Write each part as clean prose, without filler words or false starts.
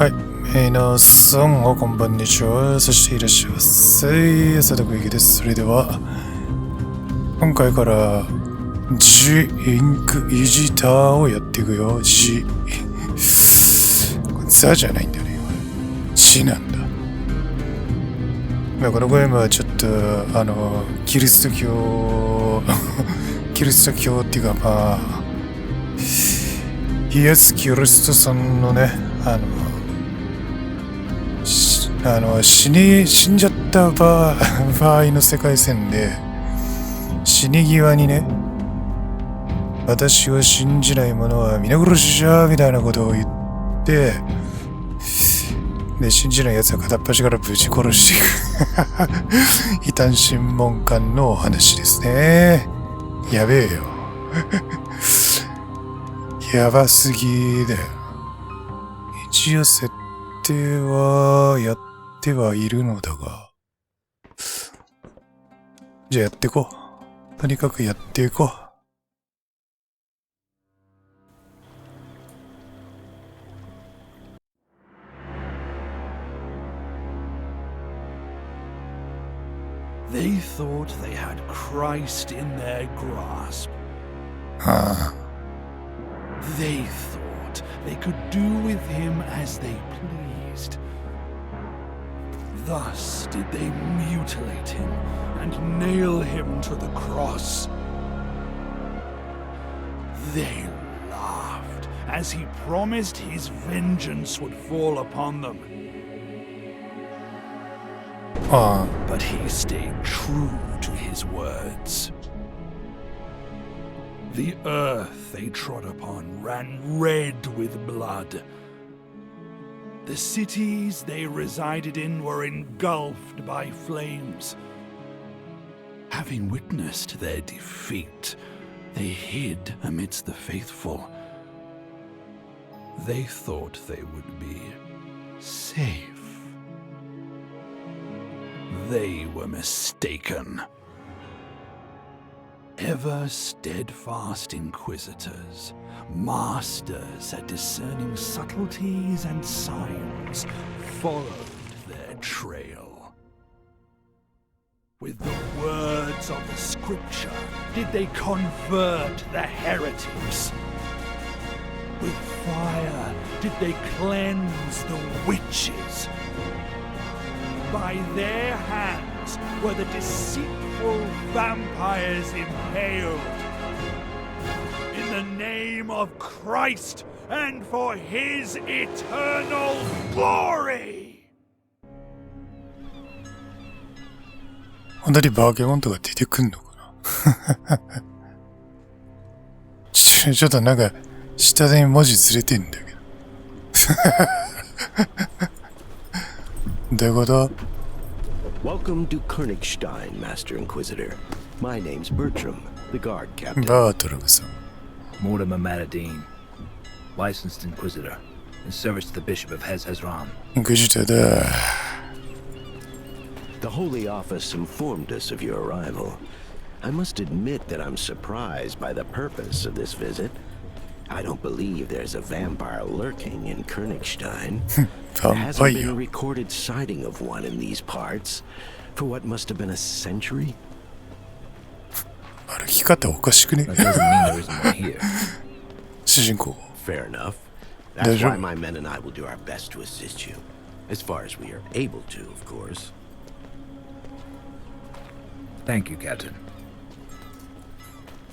はい、皆さんこんばんにちは。そしていらっしゃいませ。アサドクミキです。それでは今回からインクイジターをやっていくよ。ザじゃないんだね。なんだ。このゲームはちょっとキリスト教キリスト教っていうかイエス・キリストさんのね死んじゃった場合の世界線で死に際にね、私を信じない者は皆殺しじゃみたいなことを言ってで、信じない奴は片っ端からぶち殺していく異端審問官のお話ですね。やべえよやばすぎだよ。一応設定はやってはいるのだが、じゃあやっていこう。とにかくやっていこう。They thought they had Christ in their grasp. They thought they could do with him as they pleased. Thus did they mutilate him and nail him to the cross. They laughed as he promised his vengeance would fall upon them. But he stayed true to his words. The earth they trod upon ran red with blood. The cities they resided in were engulfed by flames. Having witnessed their defeat, they hid amidst the faithful. They thought they would be safe. They were mistaken. Ever steadfast inquisitors, masters at discerning subtleties and signs, followed their trail. With the words of the scripture did they convert the heretics. With fire did they cleanse the witches. By their hands were the deceitful vampires impaled. In the name of Christ and for his eternal glory! 本当にバーゲモンとか出てくんのかなちょっとなんか下で文字ずれてんだけどどういうこと？ Welcome to Königstein, Master Inquisitor. My name's Bertram, the guard captain. バートラムさん。Mortimer Matadine, licensed Inquisitor, in service to the Bishop of Hez-Hezron. インクイジターだ。The Holy Office informed us of your arrival. I must admit that I'm surprised by the purpose of this visit. I don't believe there's a vampire lurking in Königstein. There hasn't been a recorded sighting of one in these parts for what must have been a century. 歩き方おかしくね？ That doesn't mean there isn't one here. 主人公。 Fair enough. That's why my men and I will do our best to assist you. As far as we are able to, of course. Thank you, Captain.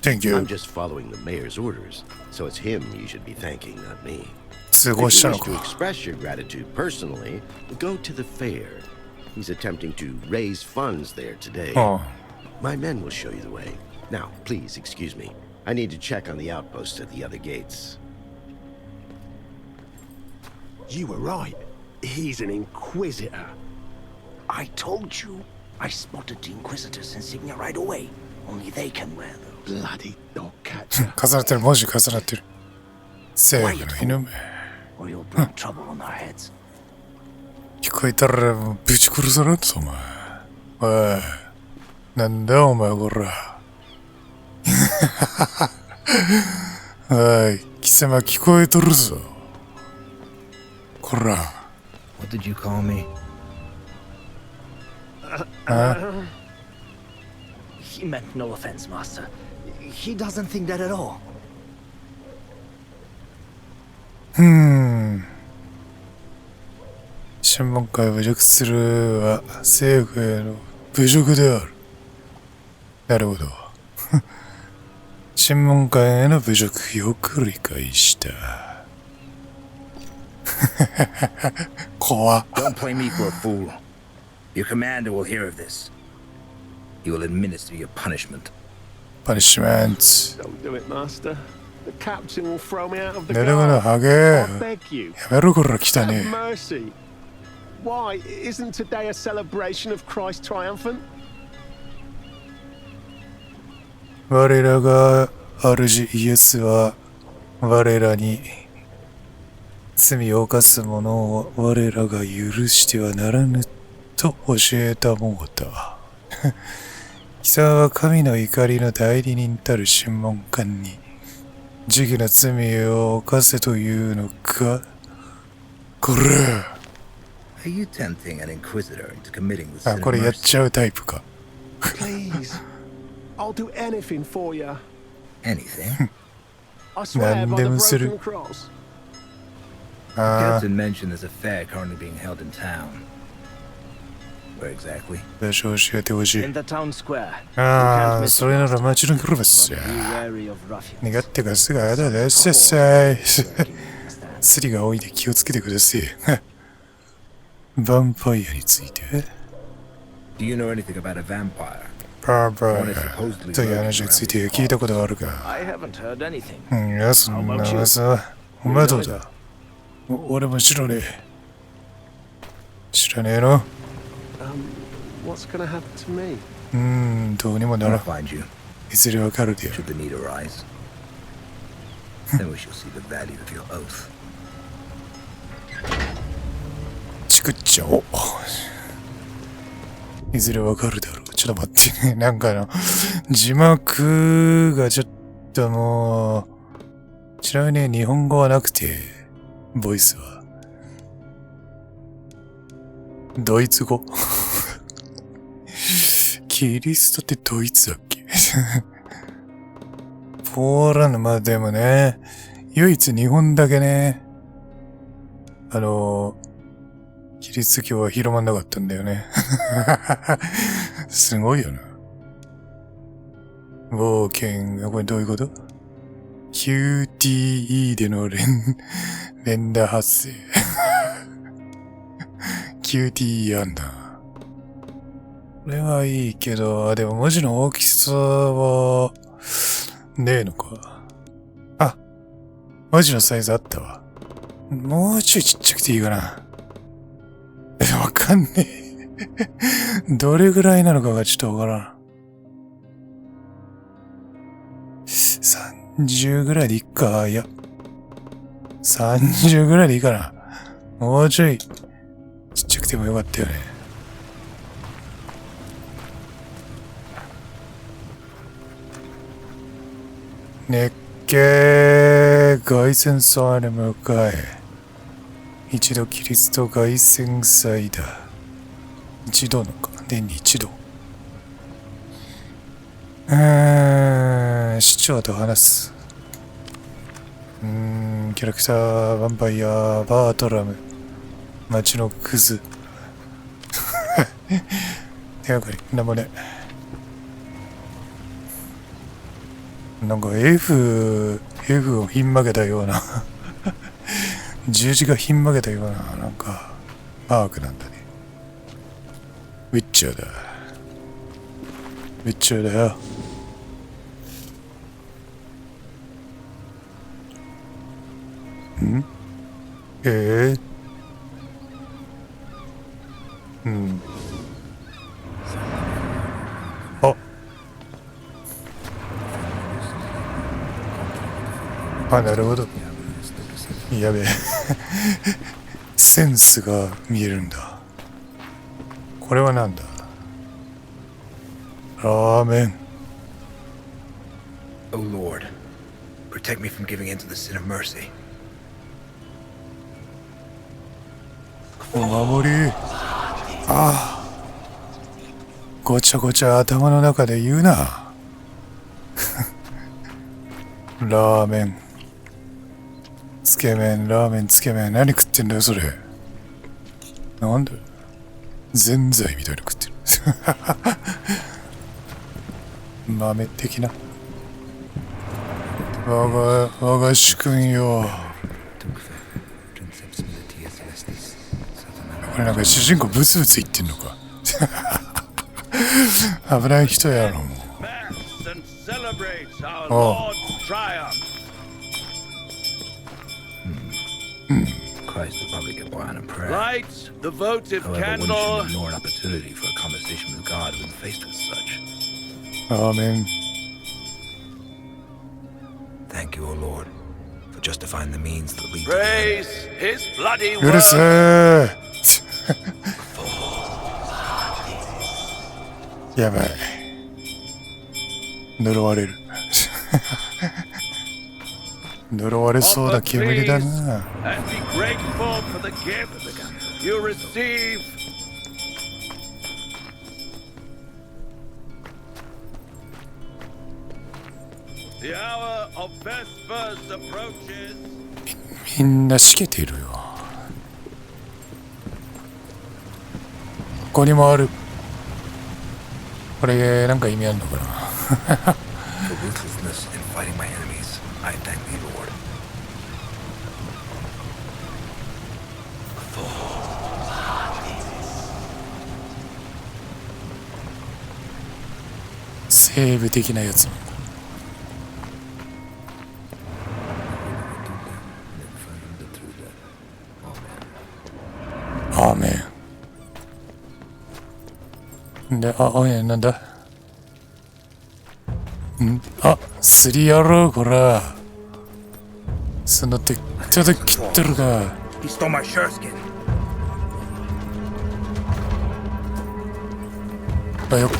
Thank you. I'm just following the mayor's orders, so it's him you should be thanking, not me. 通報したの If you wish to か。 express your gratitude personally, go to the fair. He's attempting to raise funds there today. My men will show you the way. Now, please excuse me. I need to check on the outposts at the other gates. You were right. He's an inquisitor. I told you. I spotted the inquisitor's insignia right away. Only they can wear those. Bloody dog catcher. 重なってる、文字重なってる。正義の犬め。 Or you'll bring trouble on our heads. 聞こえたらぶち殺されるぞ、お前。おい。なんだお前、こら。おい、貴様聞こえとるぞ。こら。What did you call me? He meant no offense, Master. He doesn't think that at all. 審問会を侮辱するは政府への侮辱である。なるほど。審問会への侮辱よく理解した。怖っ。 Don't play me for a fool. Your commander will hear of this. He will administer your punishment. Punishment. Don't do it, Master. The captain will throw me out of the なるほど、 guard. ハゲ。 I beg you. やめろこら来た Have ね。 mercy. Why? Isn't today a celebration of Christ triumphant? 我らが主イエスは我らに罪を犯す者を我らが許してはならぬと教えたもうた。貴様は神の怒りの代理人たる審問官に時期の罪を犯せというのか？これ。Are you tempting an inquisitor into committing the sin あ、 of これやっ mercy? ちゃうタイプか。 Please. I'll do anything for you. Anything? I swear by the 何でもする。 broken cross. ああ、 Captain mentioned there's a fair currently being held in town. Where exactly? 場所を教えてほしい。 In the town square. ああ、それなら待ちの車っすよ。 Be wary of ruffians. 願ってかすぐあだでせっさい。スリが多いんで気をつけてください。ヴァンパイアについて Do you know anything about a vampire? バーバーという話について聞いたことがあるか？ I haven't heard anything. いや、そんな噂。お前どうだ？俺も知らねえ。知らねえの？ What's gonna happen to me? どうにもな I'll らん。 find you, いずれわかるでよ。 should the need arise. Then we shall see the value of your oath. チクっちゃおう。いずれわかるだろう。ちょっと待ってね。なんか字幕がちょっともう、ちなみに日本語はなくて、ボイスは。ドイツ語キリストってドイツだっけポーランド、まあでもね、唯一日本だけね、キリスト教は広まんなかったんだよね。すごいよな。冒険、これどういうこと？ QTE での連打発生。QTE あんだ。これはいいけど、でも文字の大きさは、ねえのか。あ、文字のサイズあったわ。もうちょいちっちゃくていいかな。わかんねえ。どれぐらいなのかがちょっとわからん。30ぐらいでいっか。いや。30ぐらいでいいかな。もうちょいちっちゃくてもよかったよね。熱気凱旋祭に向かえ。一度キリスト凱旋祭だ。一度のか。年に一度。市長と話す。キャラクター、ヴァンパイア、バートラム、街のクズ。手がかり、なんもね。なんか F をひん曲げたような十字がひん曲げたようななんかマークなんだね。ウィッチャーだ。ウィッチャーだよ。あ、なるほど。やべえ。センスが見えるんだ。これはなんだ？ラーメン。O Lord, protect me from giving in to the sin of mercy. お守り。ああ、ごちゃごちゃ頭の中で言うな。ラーメン、つけ麺、ラーメン、つけ麺、何食ってんだよそれ。なんだよ、ぜんざいみたいに食ってる。豆的な。我が主君よ。これなんか主人公ブツブツ言ってんのか。危ない人やろもう。おう。Christ will probably get by on a prayer. Light the votive However, one candle. shouldn't ignore an opportunity for a conversation with God when faced with such. アーメン。Thank you, O Lord, for justifying the means that lead to the Praise his bloody うるせ word. え。やばい。呪われる。呪われそうな煙だな。And be grateful for the gift you receive. The hour of Vespers approaches. みんなしけているよ。ここにもある。これなんか意味あるのかな。 for ruthlessness in fighting my enemies. I thank thee, Lord. 生物的なやつなんだ。アーメン。で、なんだ。すりやろう、こら。その手、叩き切ってるか。He stole my sherskin. よっ。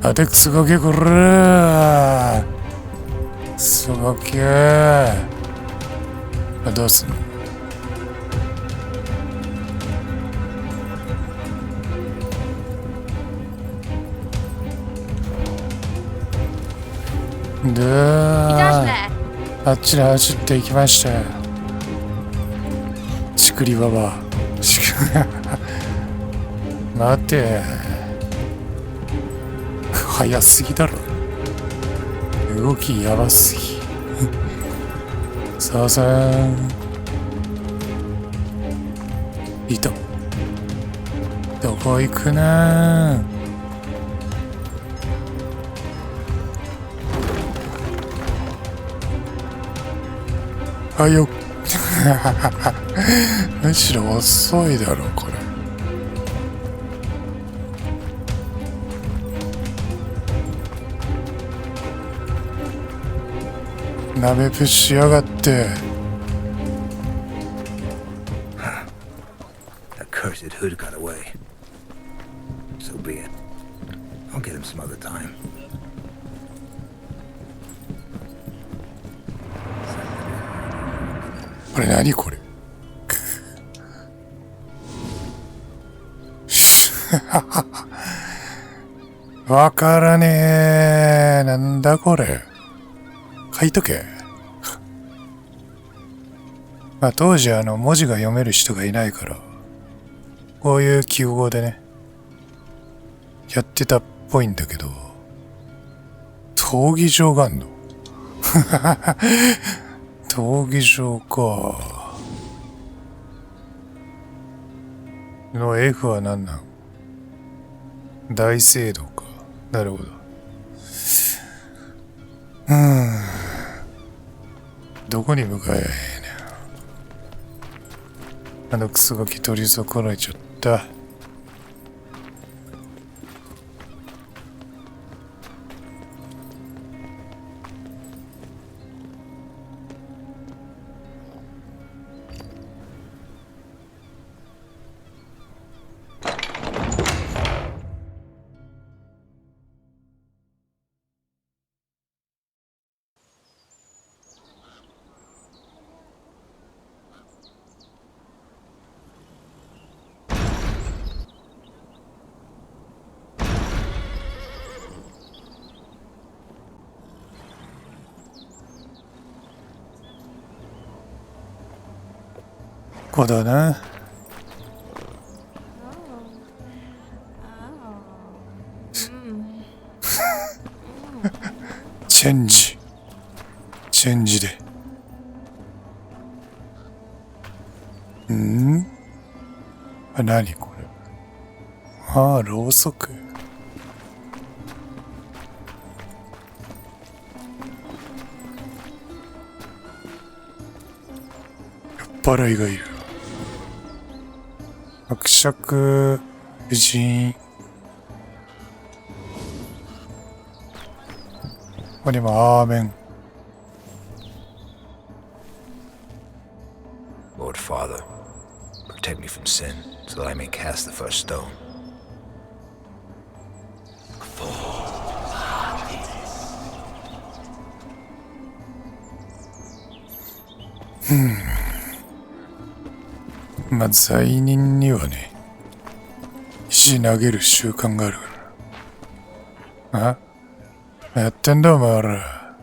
あてくすごけ、こら。すごけ。どうすんの。であっちに走っていきましたよ。ちくりばば。待て。早すぎだろ。動きやばすぎ。さあさあ。いた。どこ行くなー。あよ。むしろ遅いだろこれ。鍋プッシュやがって。 That cursed hood got away. So be it. I'll get him some other time. これ何これ。わからねえ。なんだこれ。書いとけ。まあ当時文字が読める人がいないからこういう記号でねやってたっぽいんだけど、闘技場があんの。闘技場か。の F は何なん？大聖堂か。なるほど。どこに向かえねん。クソガキ取り損ねちゃった。こだな。チェンジで。何これ。ああ、ろうそく。酔っ払いがいる。伯爵夫人。ここにもアーメン。Lord Father, protect me from sin, so that I may cast the first stone. まあ、罪人にはね、石投げる習慣があるから。あ？やってんだお前ら。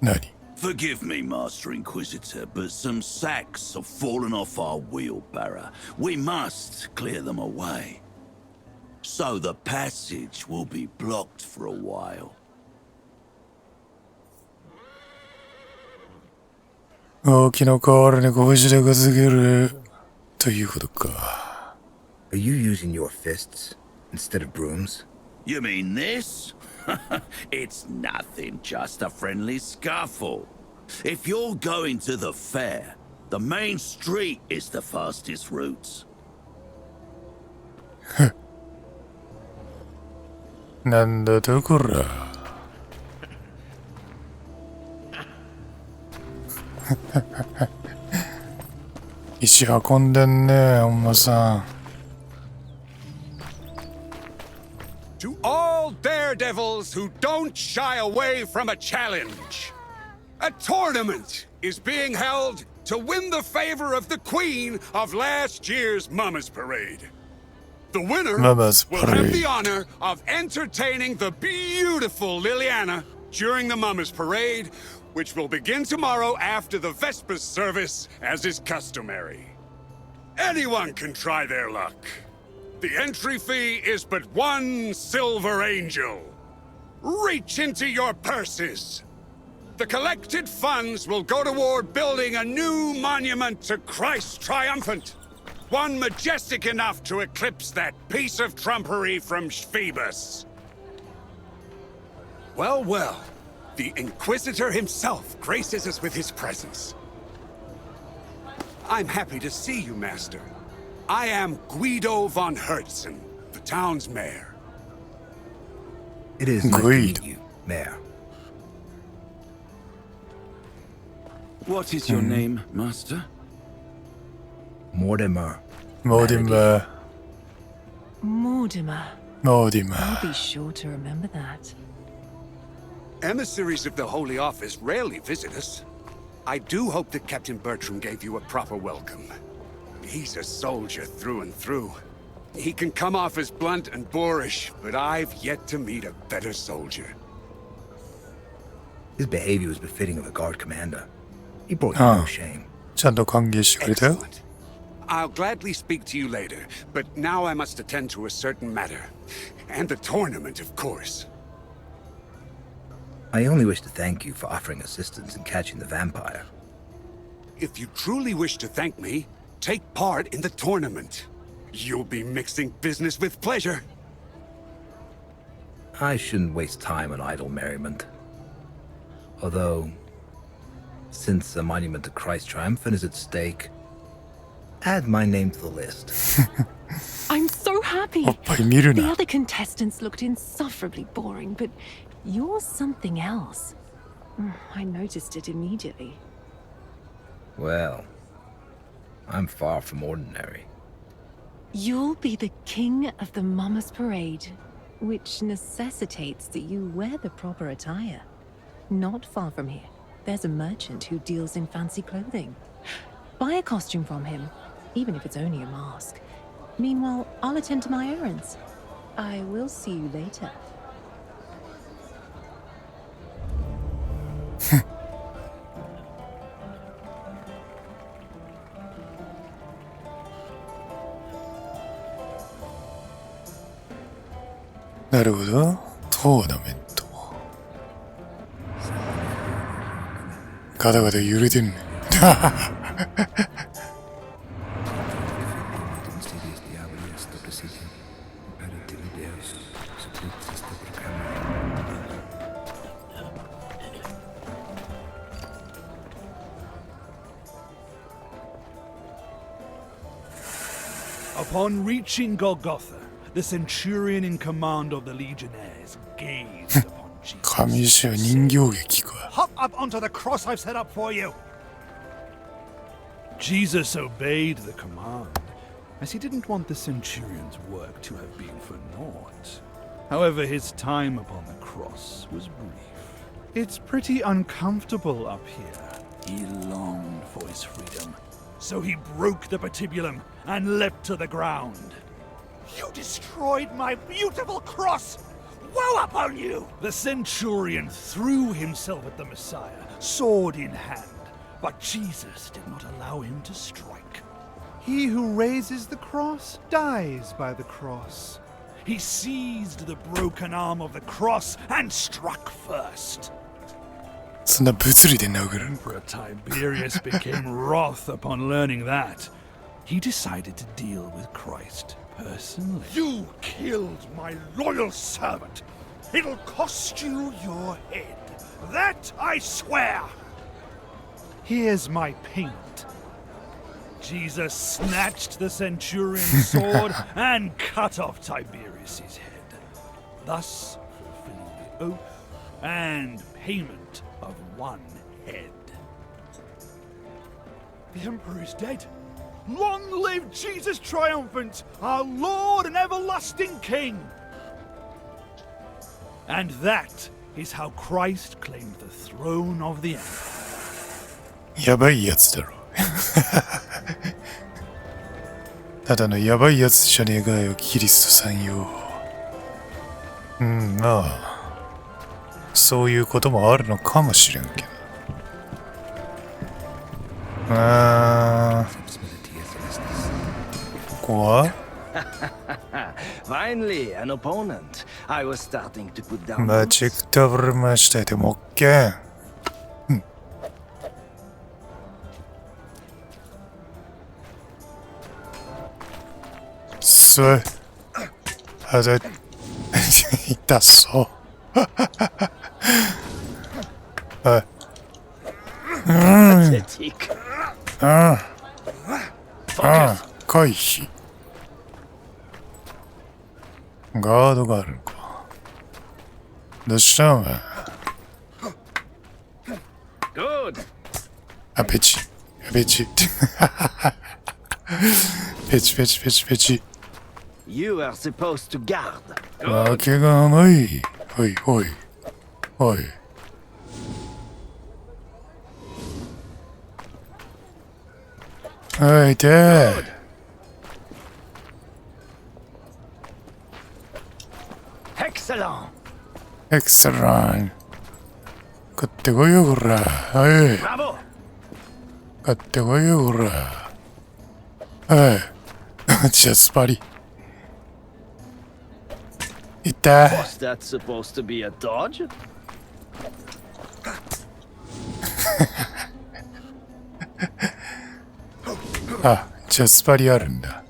何？ Forgive me, Master Inquisitor, but some sacks have fallen off our wheelbarrow. We must clear them away. So the passage will be blocked for a while. 大きな代わりに拳で稼げるということか。Are you using your fists instead of brooms? You mean this? It's nothing, just a friendly scuffle. If you're going to the fair, the main street is the fastest route. なんだとこら。石運んでんね、おんさん。To all daredevils who don't shy away from a challenge, a tournament is being held to win the favor of the queen of last year's Mama's Parade. The winner Mama's will have Parade. the honor of entertaining the beautiful Liliana during the Mama's Parade, which will begin tomorrow after the Vespers service, as is customary. Anyone can try their luck. The entry fee is but 1 silver angel. Reach into your purses. The collected funds will go toward building a new monument to Christ Triumphant. One majestic enough to eclipse that piece of trumpery from Phoebus. Well, well. The Inquisitor himself graces us with his presence. I'm happy to see you, Master. I am Guido von Hertzen, the town's mayor. It is nice to meet you, Mayor. What is your name, Master? Mortimer. Mortimer. Mortimer. Mortimer. I'll be sure to remember that. Emissaries of the Holy Office rarely visit us. I do hope that Captain Bertram gave you a proper welcome. He's a soldier through and through. He can come off as blunt and boorish, but I've yet to meet a better soldier. His behavior was befitting of a guard commander. He brought you no shame. ちゃんと歓迎してくれたよ。 Excellent. I'll gladly speak to you later, but now I must attend to a certain matter. And the tournament, of course. I only wish to thank you for offering assistance in catching the vampire. If you truly wish to thank me, take part in the tournament. You'll be mixing business with pleasure. I shouldn't waste time on idle merriment. Although, since a monument to Christ Triumphant is at stake, add my name to the list. I'm so happy. おっぱい見る The な。 other contestants looked insufferably boring, but you're something else. I noticed it immediately. Well, I'm far from ordinary. You'll be the king of the Mama's Parade, which necessitates that you wear the proper attire. Not far from here, there's a merchant who deals in fancy clothing. Buy a costume from him, even if it's only a mask. Meanwhile, I'll attend to my errands. I will see you later. うなるほど。トーナメント。ガタガタ揺れてんね。Upon reaching Golgotha, the centurion in command of the legionnaires gazed upon Jesus. 神師は人形劇か。 Hop up onto the cross I've set up for you. Jesus obeyed the command, as he didn't want the centurion's work to have been for naught. However, his time upon the cross was brief. It's pretty uncomfortable up here. He longed for his freedom, so he broke the patibulum and leapt to the ground. You destroyed my beautiful cross! Woe upon you! The centurion threw himself at the Messiah, sword in hand, but Jesus did not allow him to strike. He who raises the cross dies by the cross. He seized the broken arm of the cross and struck first. そんな物理で殴る。 Emperor Tiberius became wroth upon learning that. He decided to deal with Christ personally. You killed my loyal servant. It'll cost you your head. That I swear. Here's my payment. Jesus snatched the centurion's sword and cut off Tiberius's head, thus fulfilling the oath and payment of one head. The Emperor is dead. Long live Jesus triumphant, our Lord and everlasting King! And that is how Christ claimed the throne of the Empire. やばいやつだろ。ただのやばいやつじゃねえかよ、キリストさんよ。まあ、そういうこともあるのかもしれんけど。ここは Finally, an opponent. I was starting to put down. 待ちくたぶれましたでもっけん。そうあざ痛そうあ回避ガードがあるのかどうしたんはあペチペチペチペチペチペチ You are supposed to guard. わけがない。おいおいおい。おいて。Excellent. エクセラン。買ってこいよこら。おい。 Bravo. 買ってこいよこら。おい。じゃあスパリ。いた。 Was that supposed to be a dodge? あ、じゃあスパリあるんだ。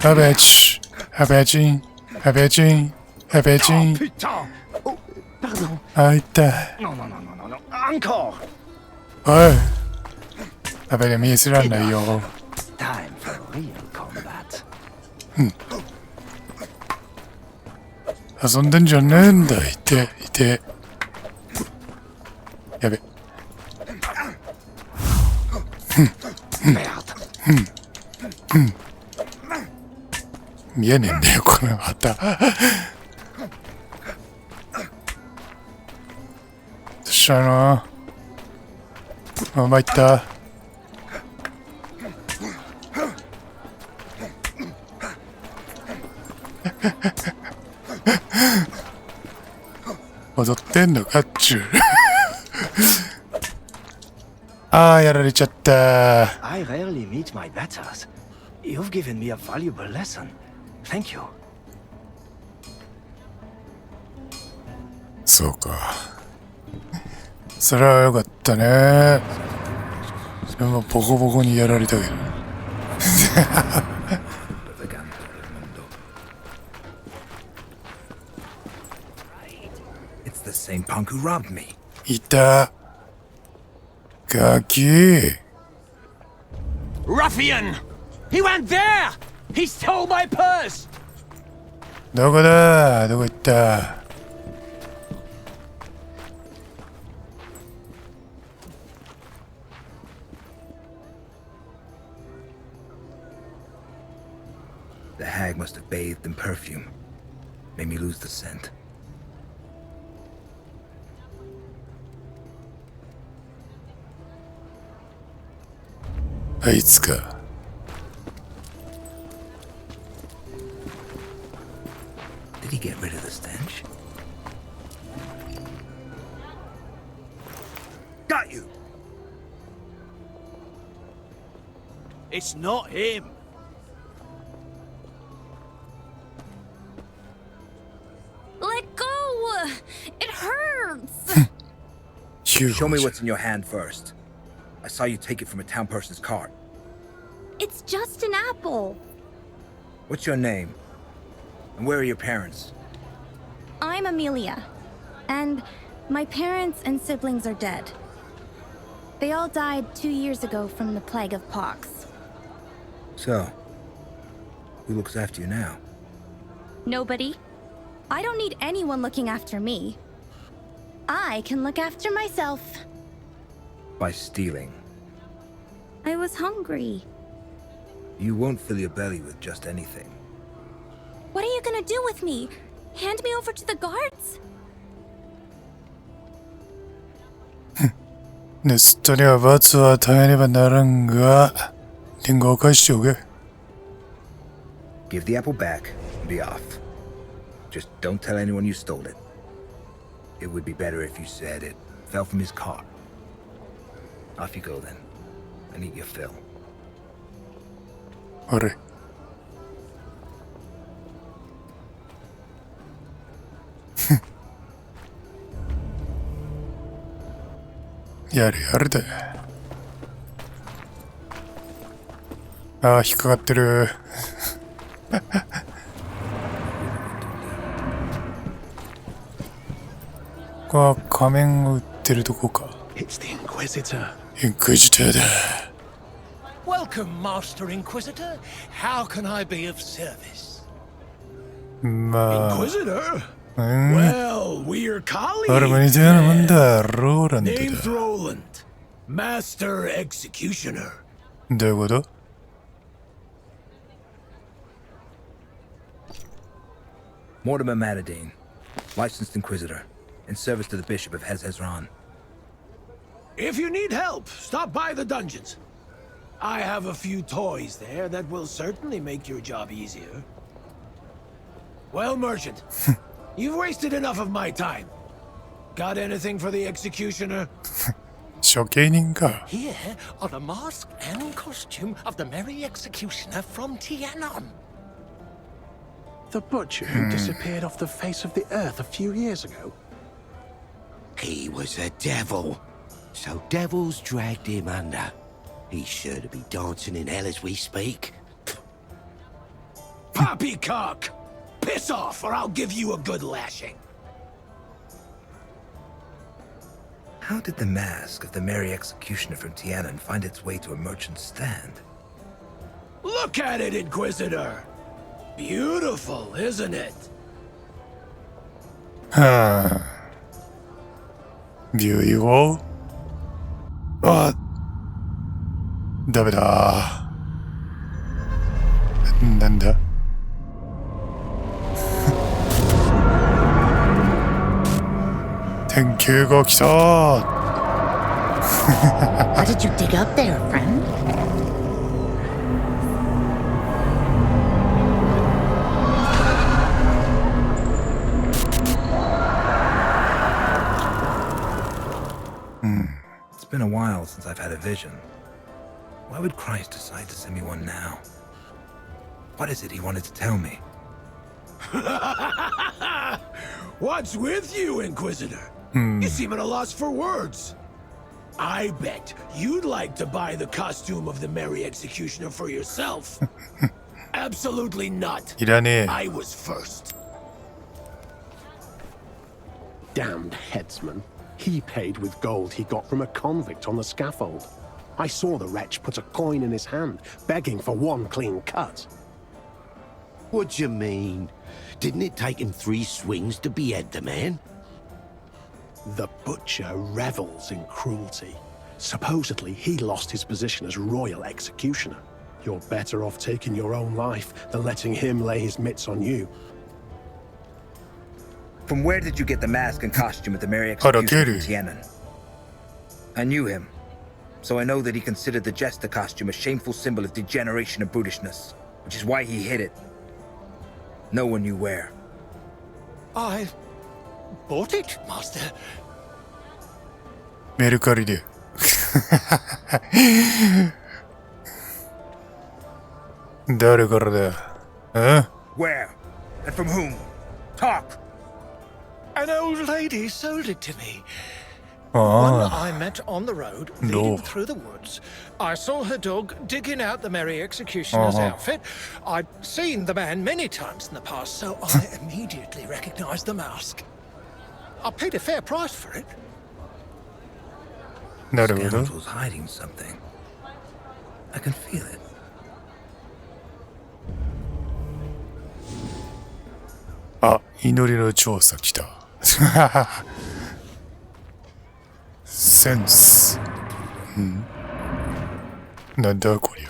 ハベチ、ハベチン、ハベチン、ハベチン。 Putain. Oh, pardon. あ、いた。 No, no, no, no, no, no. Encore. おい。ハベで見せらんないよ。 Time for real combat. 遊んでんじゃねえんだ。いて、いて。やべ。見えねえんだよ、この旗。どうしたの？あ、参った。踊ってんのかっちゅう。ああ、やられちゃった。I rarely meet my betters. You've given me a valuable lesson. Thank you. そうか。それはよかったね。それもボコボコにやられたけど。It's the same punk who robbed me. いた。ガキ。Ruffian! He went there! He stole my purse! どこだ？どこ行った？The hag must have bathed in perfume. Made me lose the scent. あいつか。Did he get rid of the stench? Got you! It's not him. Let go! It hurts! Show me what's in your hand first. I saw you take it from a town person's cart. It's just an apple. What's your name? And where are your parents? I'm Amelia. And my parents and siblings are dead. They all died 2 years ago from the plague of pox. So, who looks after you now? Nobody. I don't need anyone looking after me. I can look after myself. By stealing. I was hungry. You won't fill your belly with just anything. What are you gonna do with me? Hand me over to the guards? 盗人には罰を与えねばならんが、リンゴを返しておけ。Give the apple back and be off. Just don't tell anyone you stole it. It would be better if you said it fell from his car. Off you go then, and eat your fill. あれ。やれやれだ。ああ、引っかかってる。ここは仮面を売ってるとこか。It's the Inquisitor. インクイジターだ。Welcome, Master Inquisitor. How can I be of service? まあ。Inquisitor? うん。 Well, we're colleagues. 俺も似たようなもんだ。ローランドだ。 Name's Roland, Master Executioner. どういうこと？ Mortimer Matadine, licensed Inquisitor, in service to the Bishop of Hezron. If you need help, stop by the dungeons. I have a few toys there that will certainly make your job easier. Well, Merchant, you've wasted enough of my time. Got anything for the Executioner? 処刑人か。 Here are the mask and costume of the Merry Executioner from Tianon. The butcher who disappeared off the face of the earth a few years ago. He was a devil. So devils dragged him under. He's sure to be dancing in hell as we speak. Poppycock! Piss off, or I'll give you a good lashing. How did the mask of the Merry Executioner from Tianon find its way to a merchant's stand? Look at it, Inquisitor! Beautiful, isn't it? はあ。ビューイゴー。あ、ダメだ。なんだ天球が来た。 What did you dig up there, friend? It's been a while since I've had a vision. Why would Christ decide to send me one now? What is it he wanted to tell me? What's with you, Inquisitor? You seem at a loss for words. I bet you'd like to buy the costume of the Merry Executioner for yourself. Absolutely not. いらねえ。 I was first. Damned headsman. He paid with gold he got from a convict on the scaffold. I saw the wretch put a coin in his hand, begging for one clean cut. What do you mean? Didn't it take him 3 swings to behead the man? The butcher revels in cruelty. Supposedly, he lost his position as royal executioner. You're better off taking your own life than letting him lay his mitts on you. From where did you get the mask and costume of the Merry Executioner in Tienen? I knew him, so I know that he considered the jester costume a shameful symbol of degeneration and brutishness, which is why he hid it. No one knew where. I bought it, Master. メルカリで。誰からだ？え？ Where? And from whom? Talk! An old lady sold it to me. Ah. One I met on the road, leading through the woods. I saw her dog digging out the Merry Executioner's outfit. I'd seen the man many times in the past, so I immediately recognized the mask. I paid a fair price for it. なるほど。 Scoundrel's hiding something. I can feel it. あ、祈りの調査来た。センス。うん。なんだこりゃ。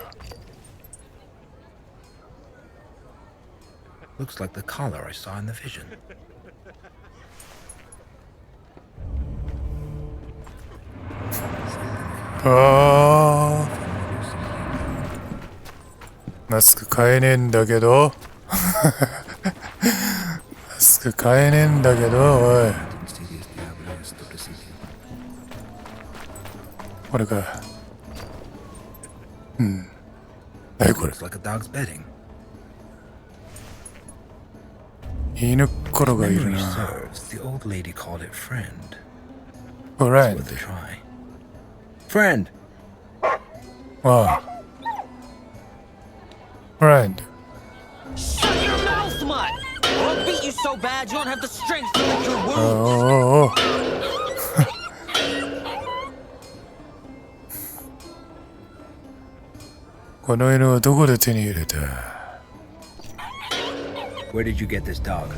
Looks like the collar I saw in the vision. ああ。マスク買えねえんだけど。マスク買えねえんだけど、おい。これか。うん。何これ。 Looks like a dog's bedding. 犬っころがいる Memory な。 serves, the old lady called it friend. フレン Worth a try. Friend! ド。ああ。フレンド。 Shut your mouth, mutt! I'll beat you so bad you don't have the strength to lick your お wounds. おおお。この犬はどこで手に入れた？ Where did you get this dog?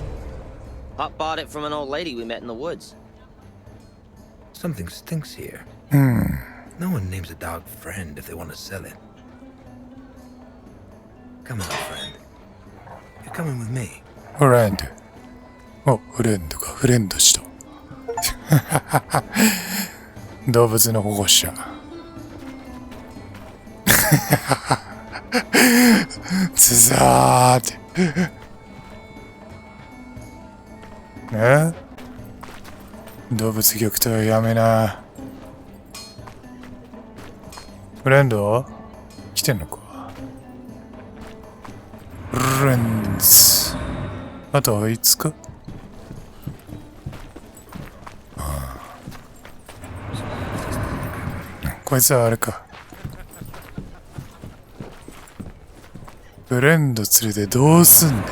Pop bought it from an old lady we met in the woods. Something stinks here. No one names a dog friend if they want to sell it. Come on, friend. You're coming with me. フレンド。お、フレンドか。フレンドした。動物の保護者。ズザーって。え？動物虐待はやめな。フレンド？来てんのか？フレンズ。あとあいつか？こいつはあれか。フレンド連れてどうすんだよ。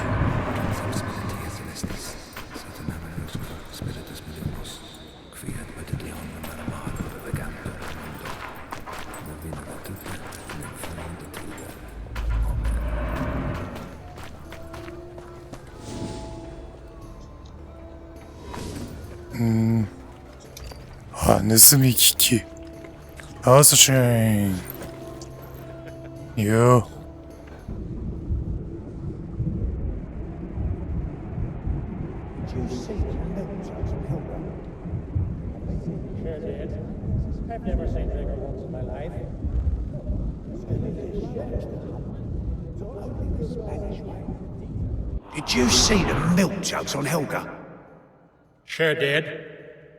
あ、盗み聞き。アーサシェイン。よ。Did you see the milk jugs on Helga? Sure did.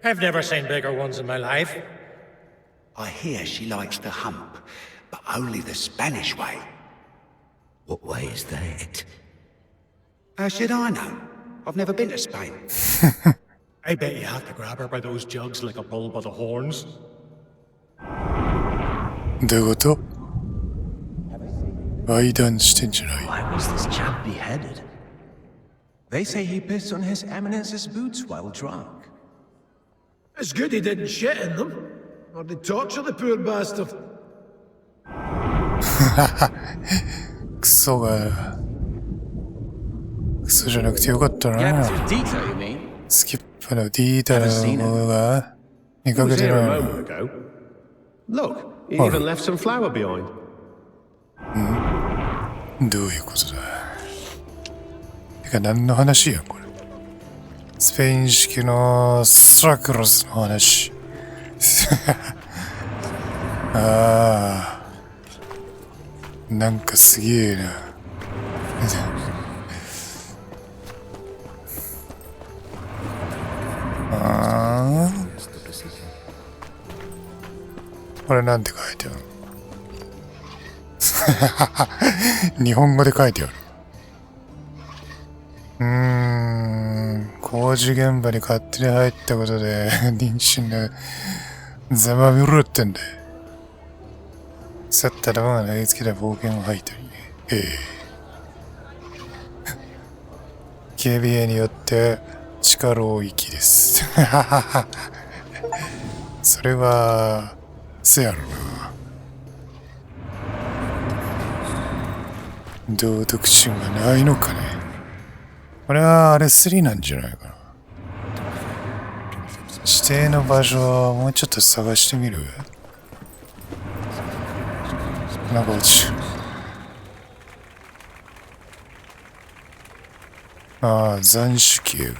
I've never seen bigger ones in my life. I hear she likes to hump, but only the Spanish way. What way is that? How should I know? I've never been to Spain. I bet you have to grab her by those jugs like a bull by the horns. どういうこと？愛談してんじゃない。 Why was this chap beheaded? They say he pissed on His Eminence's boots while drunk. It's good he didn't shit in them, or they'd torture the poor bastard. クソじゃなくてよかったな。スキップのディータの方が見かけてない。 Look, he even left some flour behind. どういうことだ。てか何の話やんこれ。スペイン式のスラクロスの話。ああ、なんかすげえな。ああ、これなんて書いてある？日本語で書いてある。工事現場に勝手に入ったことで妊娠がざまみろってんだよ。去ったらまが投げつけた冒険を吐いたりね。警備兵によって力を域です。それはせやろな。道徳心がないのかね。これはあれ3なんじゃないかな。指定の場所をもうちょっと探してみる。なんか落ちる。ああ、斬首警部。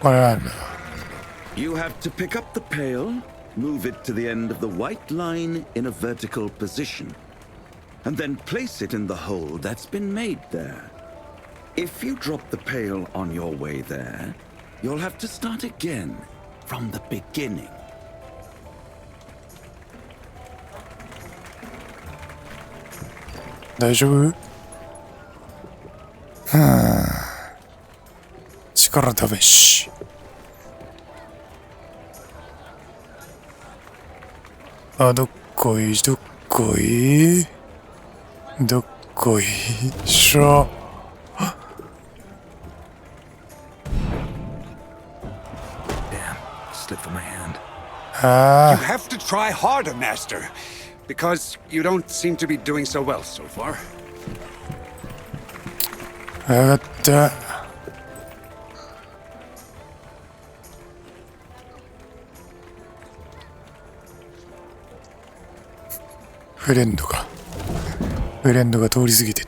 これなんだ。You have to pick up the pail, move it to the end of the white line in a vertical position, and then place it in the hole that's been made there. If you drop the pail on your way there, you'll have to start again from the beginning. 大丈夫？力試し。あ、どっこいしょ。Slipped from my hand. You have to try harder, Master, because you don't seem to be doing so well so far. わかった。フレンドが通り過ぎてっ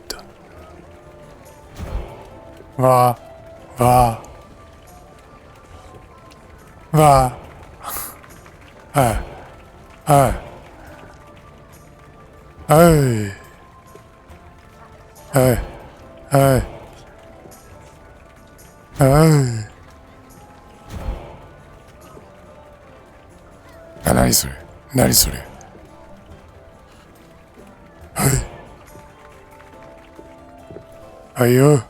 た。わあ。何それ。はいよ。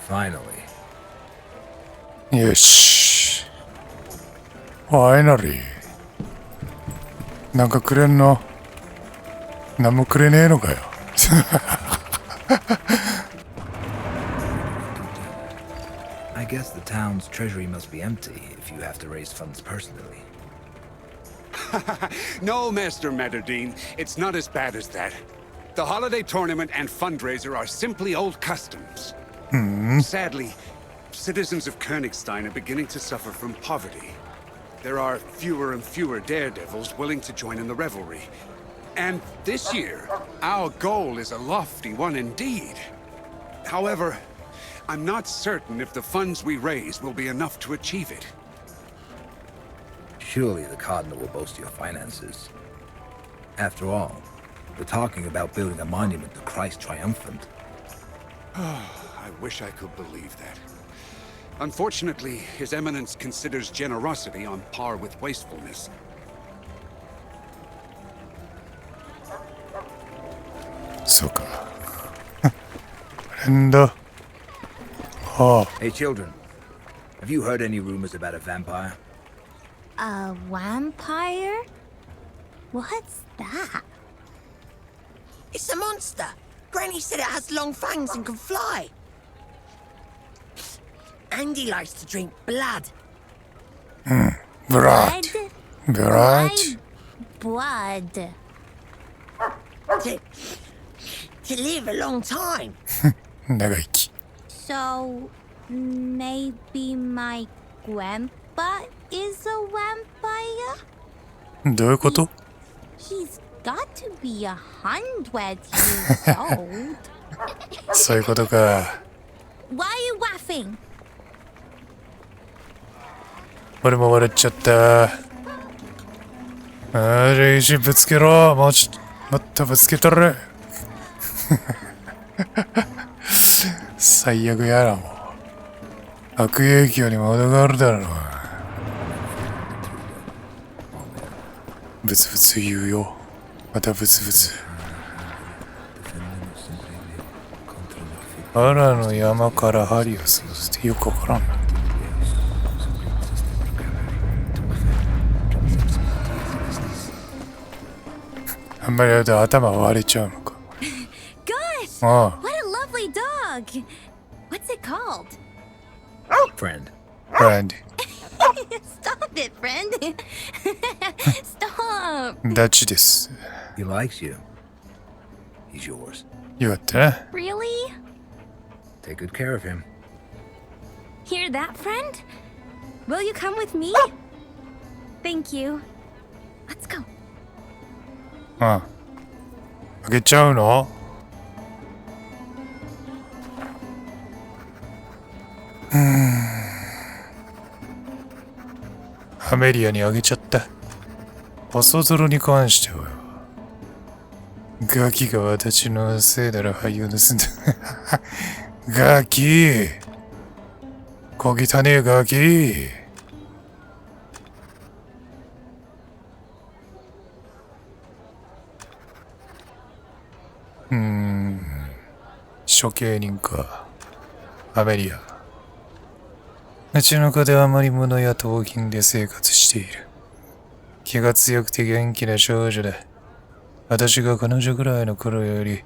Finally. よし。ファイナリー。なんかくれんの？なんもくれねえのかよ。I guess the town's treasury must be empty if you have to raise funds personally. No, Master Meterdine, it's not as bad as that. The holiday tournament and fundraiser are simply old customs. Sadly, citizens of Königstein are beginning to suffer from poverty. There are fewer and fewer daredevils willing to join in the revelry. And this year, our goal is a lofty one indeed. However, I'm not certain if the funds we raise will be enough to achieve it. Surely the Cardinal will boast your finances. After all, we're talking about building a monument to Christ Triumphant. I wish I could believe that. Unfortunately, His Eminence considers generosity on par with wastefulness. そうか。変だ。はあ。Hey, children. Have you heard any rumors about a vampire? A vampire? What's that? It's a monster. Granny said it has long fangs and can fly. And he likes to drink blood. Blood. Blood. Blood. To live a long time. 長生き。 So, maybe my grandpa is a vampire? どういうこと？ He's got to be 100 years old. そういうことか。 Why are you laughing? 俺も笑っちゃった。あれ、石ぶつけろ。もっとぶつけとる。最悪やらもう。悪影響にも程があるだろう。ブツブツ言うよ。またブツブツ。アラの山から針を刺してよくわからん。あんまりやると頭割れちゃうのか。Gosh! ああ。 What a lovely dog! What's it called? Friend. Friend. Stop it, friend! Stop! ダチです。 He likes you. He's yours. よかったな。 Really? Take good care of him. Hear that, friend? Will you come with me? Thank you. Let's go. ああげちゃうの？アメリアにあげちゃった。細泥に関してはガキが私のせいなら灰を盗んだ。ガキ小汚ねえガキ。処刑人か。アメリア。うちの子ではあまり物や闘金で生活している。気が強くて元気な少女だ。私が彼女ぐらいの頃より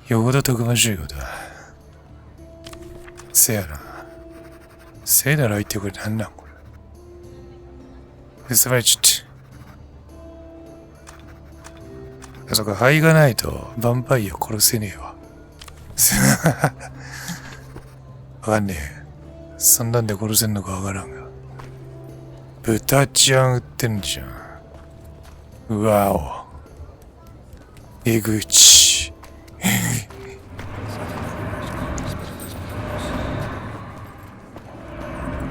よほどたくましいようだ。せやな。せいなら言ってこれなんなんこれ。すまりちって。あそこ灰がないとヴァンパイア殺せねえわ。わかんねえ。そんなんで殺せんのかわからんが。豚ちゃん売ってんじゃん。うわお。えぐち。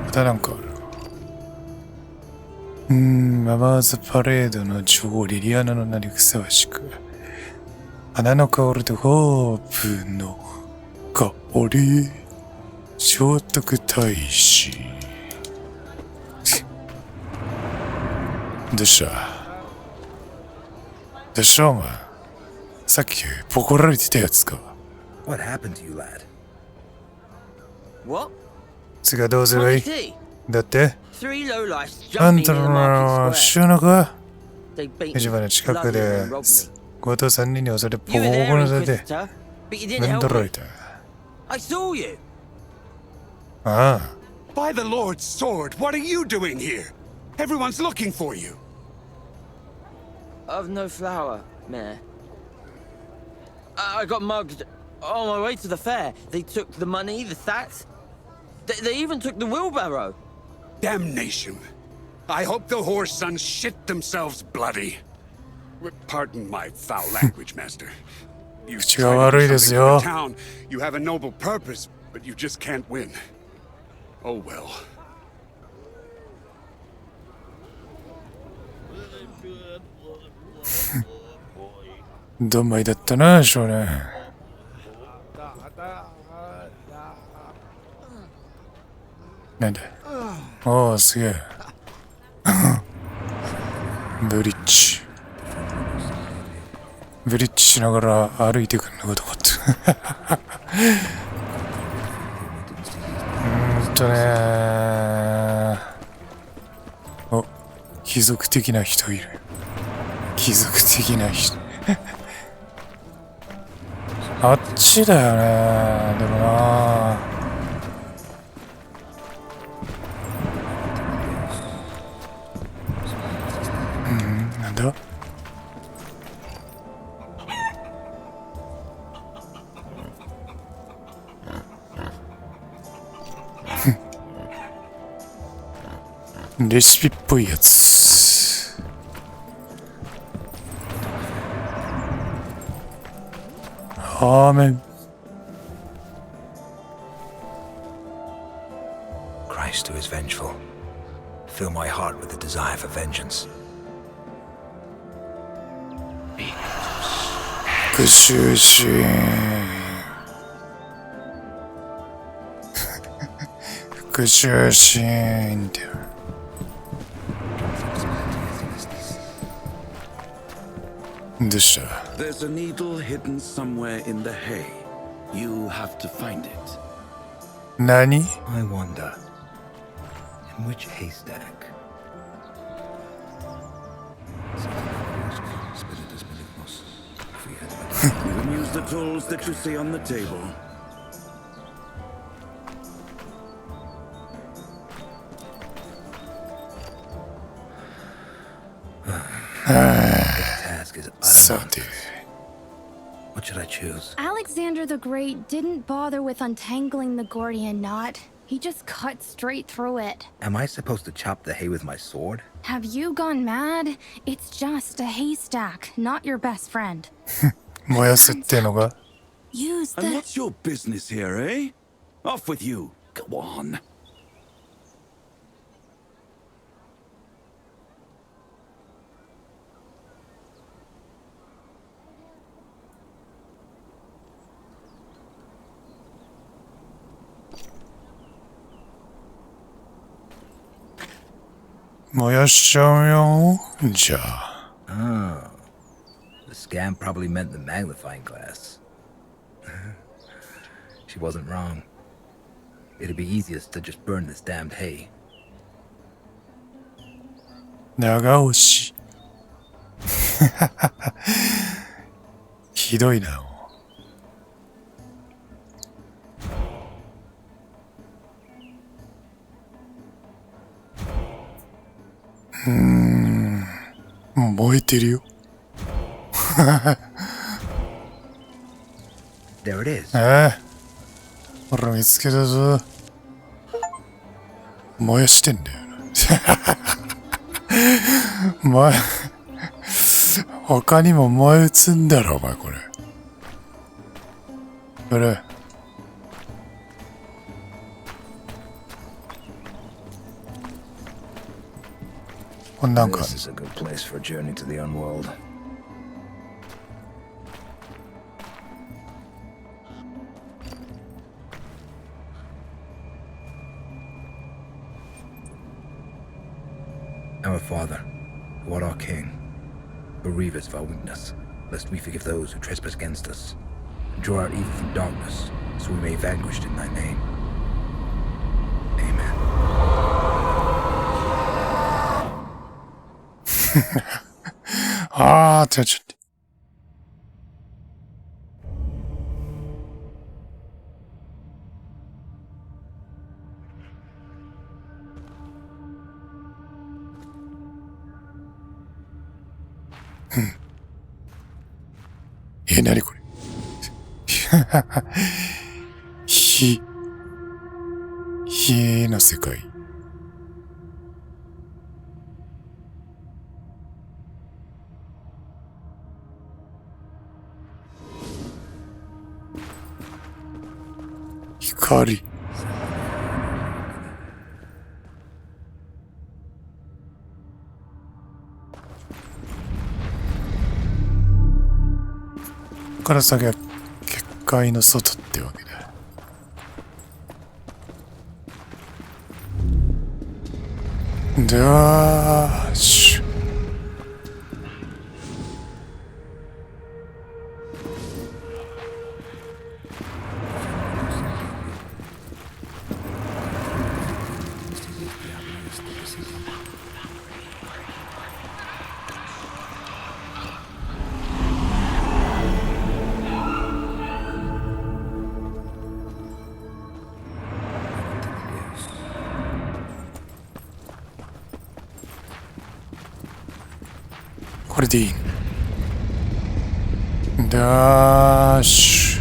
またなんかある。ママーズパレードの女王リリアナの名にふさわしく。花の香りとホープの香り。聖徳太子。どうしたどうしたお前。さっきボコられてたやつか。 What happened to you, lad? What? 次はどうすればいい T? だって Three lowlifes あん jumping た in the の market 知 square. らなか They beat 市 me, 場の近く bloodied で and robbed me. 強盗3人に襲われボコ You ボ were コ there, にされて Inquisitor, but you didn't 面 help 倒られ me. た。 I saw you. ああ By the Lord's sword, what are you doing here? Everyone's looking for you. I've no flour, Mayor. I got mugged on my way to the fair. They took the money, the sacks. They even took the wheelbarrow. Damnation. I hope the horse sons shit themselves bloody. Pardon my foul language, Master. You 口が悪いですよ。 town. You have a noble purpose, but you just can't win. Oh well. どんまいだったな少年。なんだ。おお、すげえ。ブリッジ。ブリッジしながら歩いてくるのかと思った。お、貴族的な人いる。貴族的な人。あっちだよね。でもな。なんだ？レシピっぽいやつ。アーメン。Christ who is vengeful, fill my heart with the desire for vengeance. 復讐心。復讐心って。どうした？ There's a needle hidden somewhere in the hay. You have to find it. 何？ I wonder, in which haystack? You can use the tools that you see on the table. What should I choose? Alexander the Great didn't bother with untangling the Gordian knot. He just cut straight through it. Am I supposed to chop the hay with my sword? Have you gone mad? It's just a haystack, not your best friend. 燃やすってのが Use And the... what's your business here, eh? Off with you. Go on. Oh. The scam probably meant the magnifying glass. She wasn't wrong. It'd be easiest to just burn this damned hay. 長押し。ひどいな。もう燃えてるよ。There it is. ほら見つけたぞ。燃やしてんだよな。他にも燃え移んだろお前これ。これ。なんか This is a good place for a journey to the unworld. Our Father, who art our King, bereave us of our weakness, lest we forgive those who trespass against us. Draw out evil from darkness, so we may be vanquished in thy name. Amen. ああ、ちょっと。なにこれ。火の世界。光。から先は結界の外ってわけだ。ダッシュ。これでいい。ダッシュ。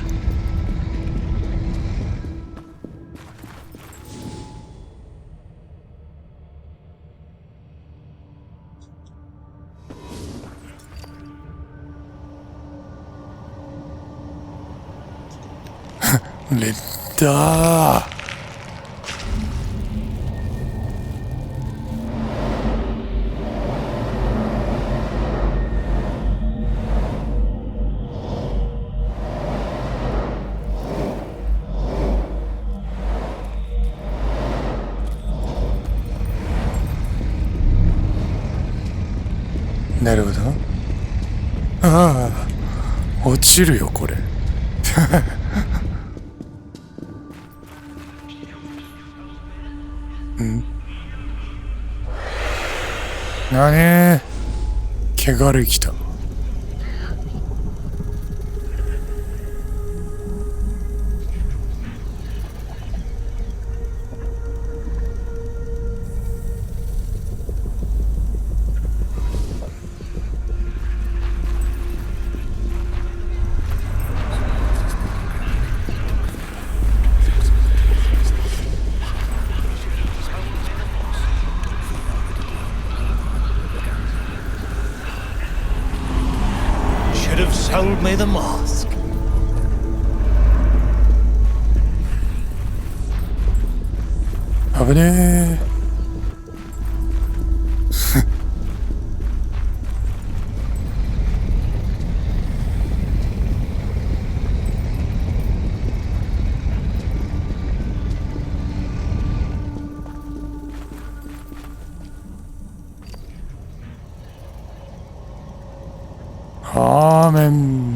レッダー。なるほど。ああ、落ちるよこれ。ん？なに？汚れきた。Sold me the mask.危ねえ。アーメン。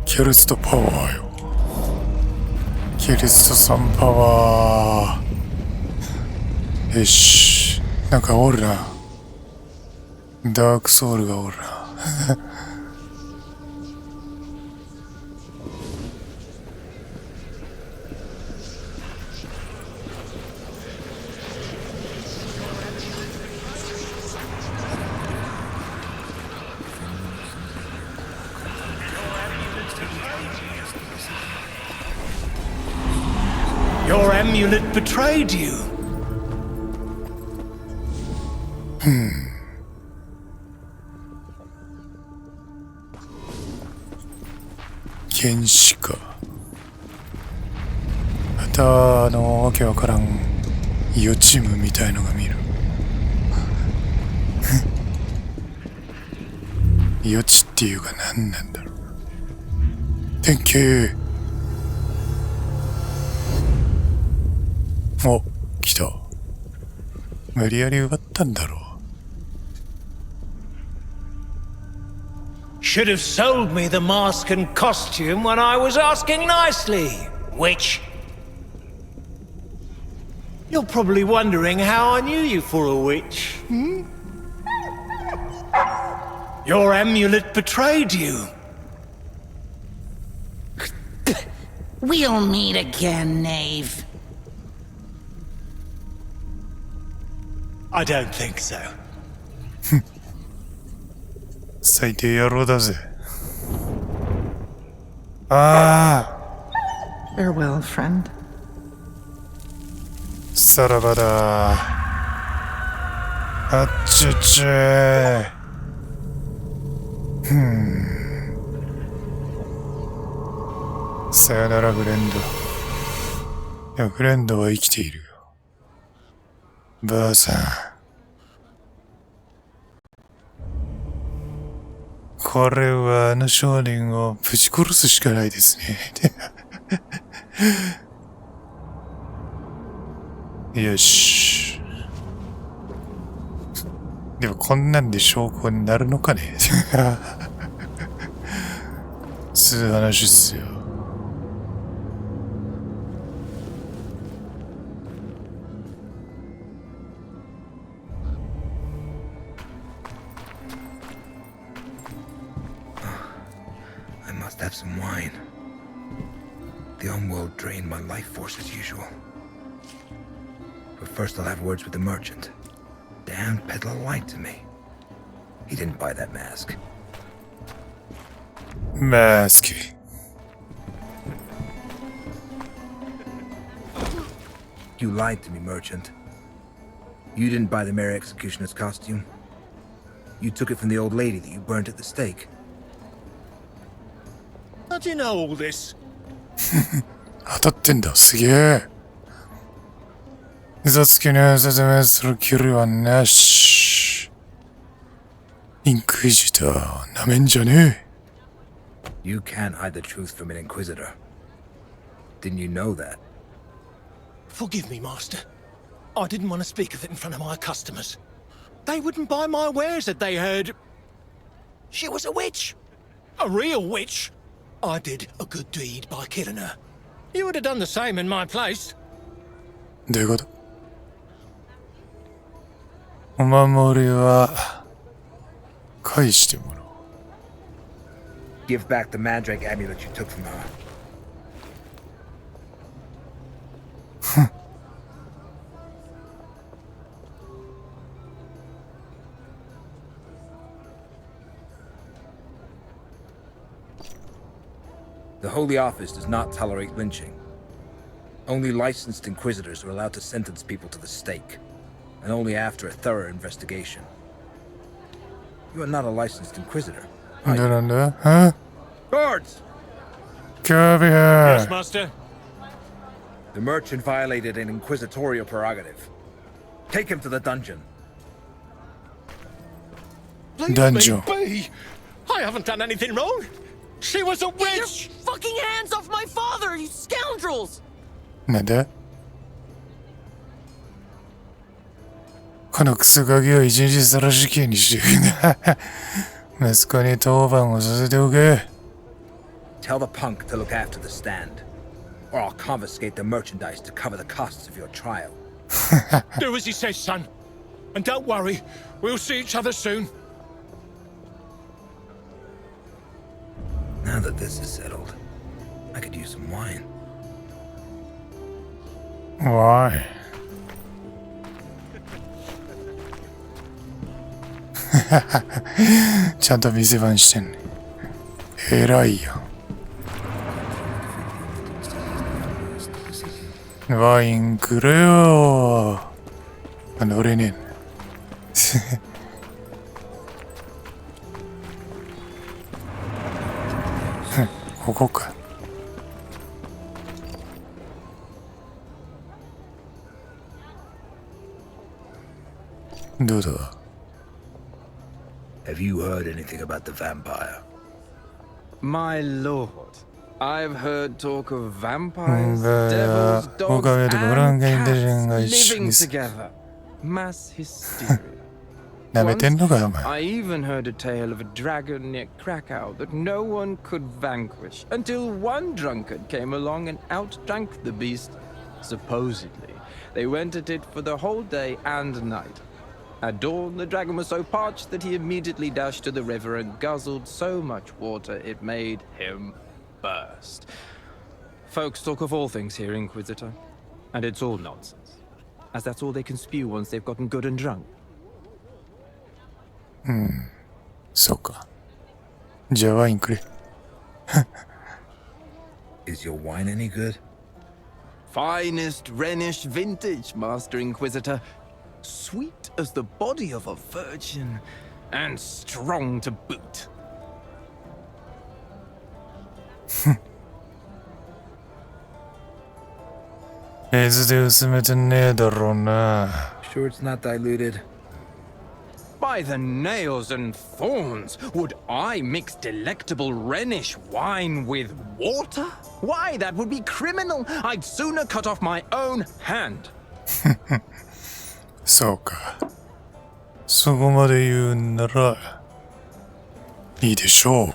キリストパワーよ。キリストさんパワー。よし、なんかおるな。ダークソウルがおるな。Your amulet betrayed you. 剣士か。またわけわからん予知夢みたいのが見る。予知っていうか何なんだろう。典型。お、来た。無理やり奪ったんだろう。Should have sold me the mask and costume when I was asking nicely, witch. You're probably wondering how I knew you for a witch, hmm? Your amulet betrayed you. We'll meet again, knave. I don't think so. 最低野郎だぜ。ああ。Farewell, friend. さらばだ。あっちゅちゅ。さよならフレンド。いや、フレンドは生きているよ。ばあさん。これはあの少年をぶち殺すしかないですね。よし。でもこんなんで証拠になるのかね。そういう話っすよ。I must have some wine. The Homeworld drained my life force as usual. But first I'll have words with the merchant. Damn peddler lied to me. He didn't buy that mask. Mask. You lied to me, merchant. You didn't buy the Mary Executioner's costume. You took it from the old lady that you burnt at the stake. How do you know all this? 当たってんだ、すげえ。嘘つきの説明する気はなし。インクイジター、なめんじゃねえ。You can't hide the truth from an Inquisitor. Didn't you know that? Forgive me, Master. I didn't want to speak of it in front of my customers. They wouldn't buy my wares if they heard she was a witch. A real witch. I did a good deed by killing her. You would have done the same in my place. どういうこと？お守りは返してもらおう。Give back the Mandrake amulet you took from her. The Holy Office does not tolerate lynching. Only licensed Inquisitors are allowed to sentence people to the stake, and only after a thorough investigation. You are not a licensed Inquisitor. なんだは Guards! Come here! Yes, Master. The merchant violated an inquisitorial prerogative. Take him to the dungeon. Leave Dungeon. me be. I haven't done anything wrong. She was a witch! Get your fucking hands off my father, you scoundrels! なんだこのクソガキを一日さらし刑にして息子に当番をさせておけ。 Tell the punk to look after the stand, or I'll confiscate the merchandise to cover the costs of your trial. Do as he says, son. And don't worry, we'll see each other soon. Now that this is settled, I could use some wine. Why? ちゃんと店番してんね。偉いよ。ワインくれよ。乗れねえ。ここか。どうだ Have you heard anything about the vampire? My lord, I've heard talk of vampires, devils, dogs, and cats living together. Mass hysteria. なめてんのかお前。 I even heard a tale of a dragon near Krakow that no one could vanquish until one drunkard came along and outdrank the beast. Supposedly, they went at it for the whole day and night. At dawn, the dragon was so parched that he immediately dashed to the river and guzzled so much water it made him burst. Folks talk of all things here, Inquisitor, and it's all nonsense, as that's all they can spew once they've gotten good and drunk. そうか。じゃあワインくれ。Is your wine any good? Finest Rhenish vintage, Master Inquisitor. Sweet as the body of a virgin, and strong to boot. 水で薄めてねえだろうな。Sure it's not diluted? By the nails and thorns, would I mix delectable Rhenish wine with water? Why, that would be criminal. I'd sooner cut off my own hand. そうか。そこまで言うんならいいでしょう。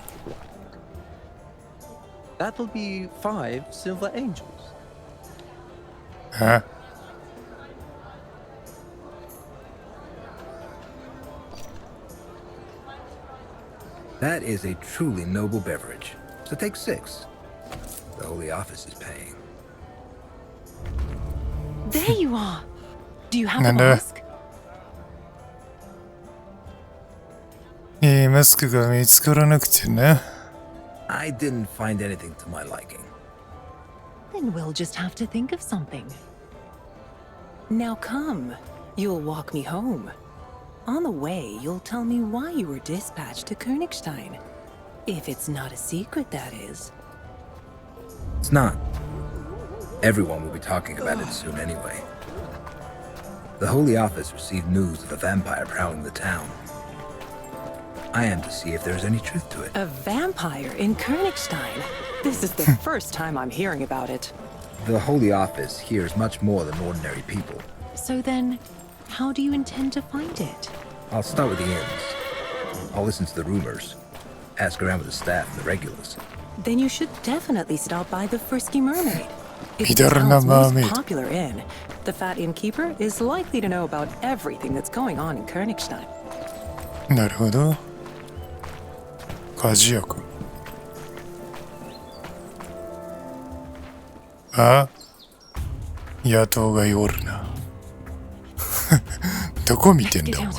That'll be 5 silver angels. え？ That is a truly noble beverage. So take 6. The Holy Office is paying. There you are. Do you have a mask? いいマスクが見つからなくてな。I didn't find anything to my liking. Then we'll just have to think of something. Now come. You'll walk me home. On the way, you'll tell me why you were dispatched to Königstein. If it's not a secret, that is. It's not. Everyone will be talking about it soon anyway. The Holy Office received news of a vampire prowling the town. I am to see if there's any truth to it. A vampire in Königstein? This is the first time I'm hearing about it. The Holy Office hears much more than ordinary people. So then, how do you intend to find it? I'll start with the inns. I'll listen to the rumors. Ask around with the staff and the regulars. Then you should definitely stop by the Frisky Mermaid. It's the Bidarna town's most mermaid. popular inn. The fat innkeeper is likely to know about everything that's going on in Königstein. なるほど。鍛冶屋君。あ？野党がおるな。どこ見てんだお前。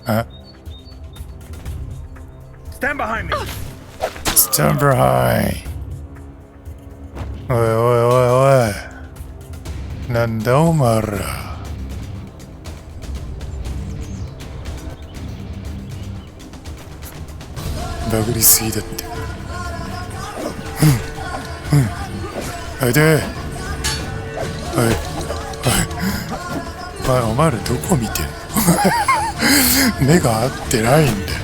あ？ Stand behind me. Stand behind. おいおいおいおい。なんだお前ら。バグりすぎだって。おいで。おいおいお前らどこ見てんの。目が合ってないんだよ。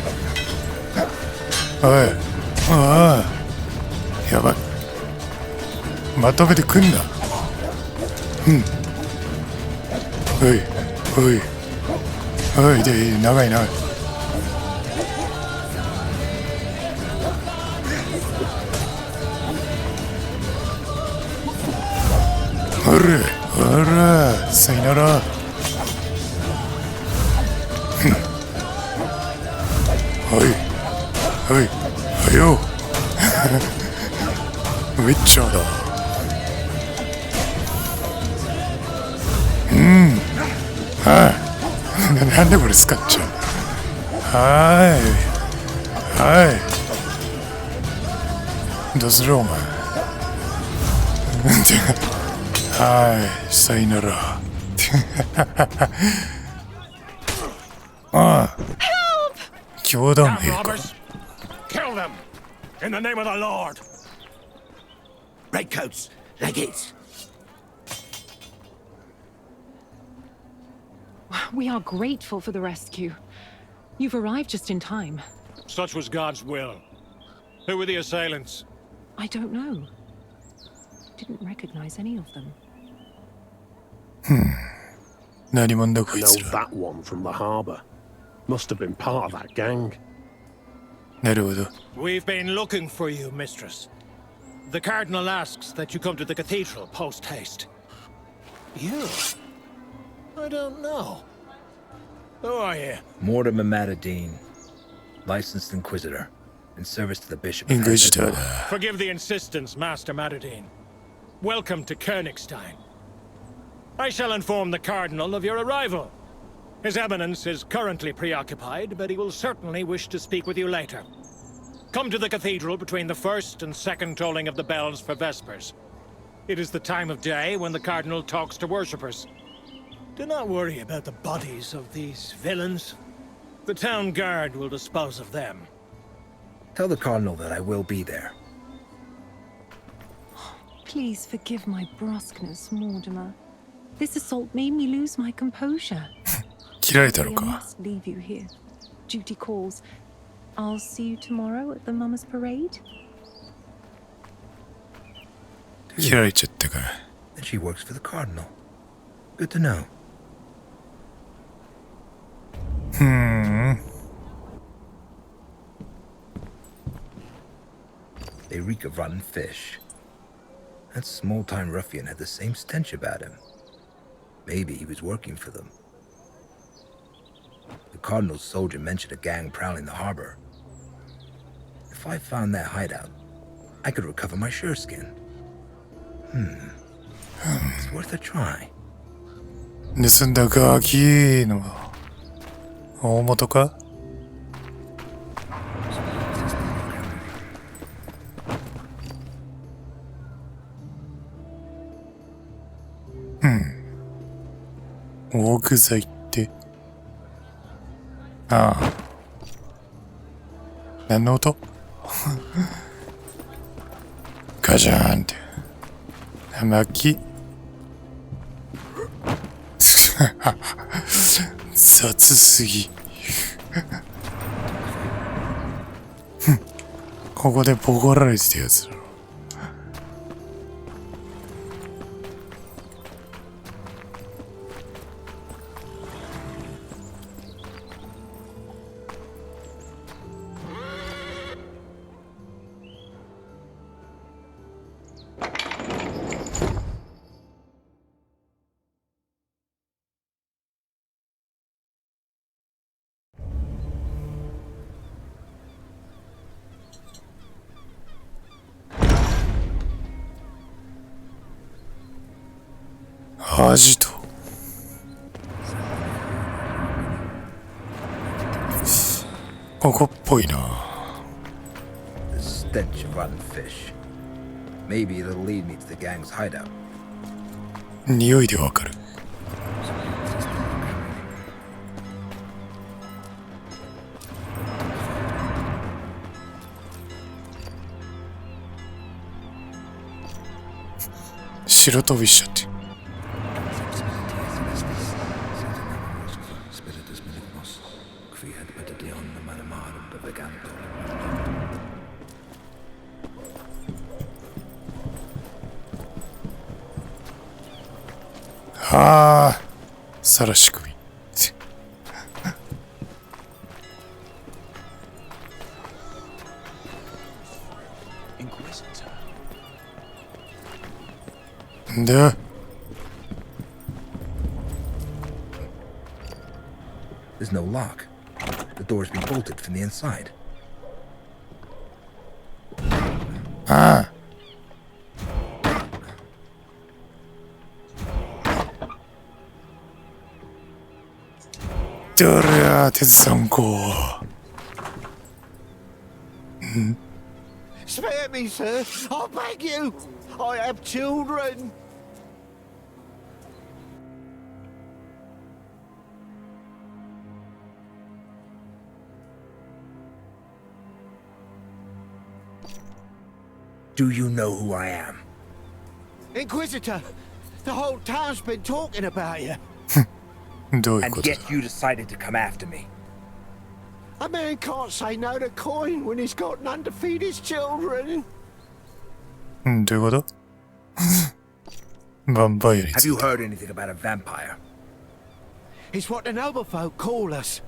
おいおいやばい。まとめてくんな。おいおいおいで長い長い。おらさよなら。おいおいおよウィッチャーだ。はい。なんでこれ使っちゃう。はいどうするお前。はいさよなら。ああ教団兵か。 Kill them! In the name of the Lord! Redcoats, legates! We are grateful for the rescue. You've arrived just in time. Such was God's will. Who were the assailants? I don't know. Didn't recognize any of them. 何者だ I こいつ know ら。 that one from the harbour. Must have been part of that gang. なるほど。 We've been looking for you, mistress. The Cardinal asks that you come to the cathedral post-haste. You? I don't know. Who are you? Mortimer Matadine, licensed inquisitor, in service to the bishop. インクイジターだ。 Forgive the insistence, Master Matadine. Welcome to Königstein. I shall inform the Cardinal of your arrival. His Eminence is currently preoccupied, but he will certainly wish to speak with you later. Come to the cathedral between the first and second tolling of the bells for Vespers. It is the time of day when the Cardinal talks to worshippers. Do not worry about the bodies of these villains. The town guard will dispose of them. Tell the Cardinal that I will be there. Please forgive my brusqueness, Mortimer. This assault made me lose my composure. 切られたの I か。 must leave you here. Duty calls. I'll see you tomorrow at the Mama's Parade. 切られちゃったか。And she works for the Cardinal. Good to know. They reek of rotten fish. That small-time ruffian had the same stench about him. Maybe he was working for them. The Cardinal's soldier mentioned a gang prowling the harbor. If I found that hideout, I could recover my sureskin. It's worth a try. 盗んだガキの大元か。オーク材って。ああ。何の音ガジャーンって。巻き。雑すぎ。ここでボコられてたやつだろ。アジト。ここっぽいな。The stench of rotten fish. Maybe it'll lead me to the gang's hideout. 匂いでわかる。白飛びしちゃって。ああ、さらし首。んだ。There's no lock. The door's been bolted from the inside. ああ。どれや、鉄三高。Spare me, sir. I beg you. I have children. Do you know who I am? Inquisitor, the whole town's been talking about you. And yet you decided to come after me. A man can't say no to coin when he's got none to feed his children. どういうことヴァンパイアに Have you heard anything about a vampire? It's what the noble folk call us.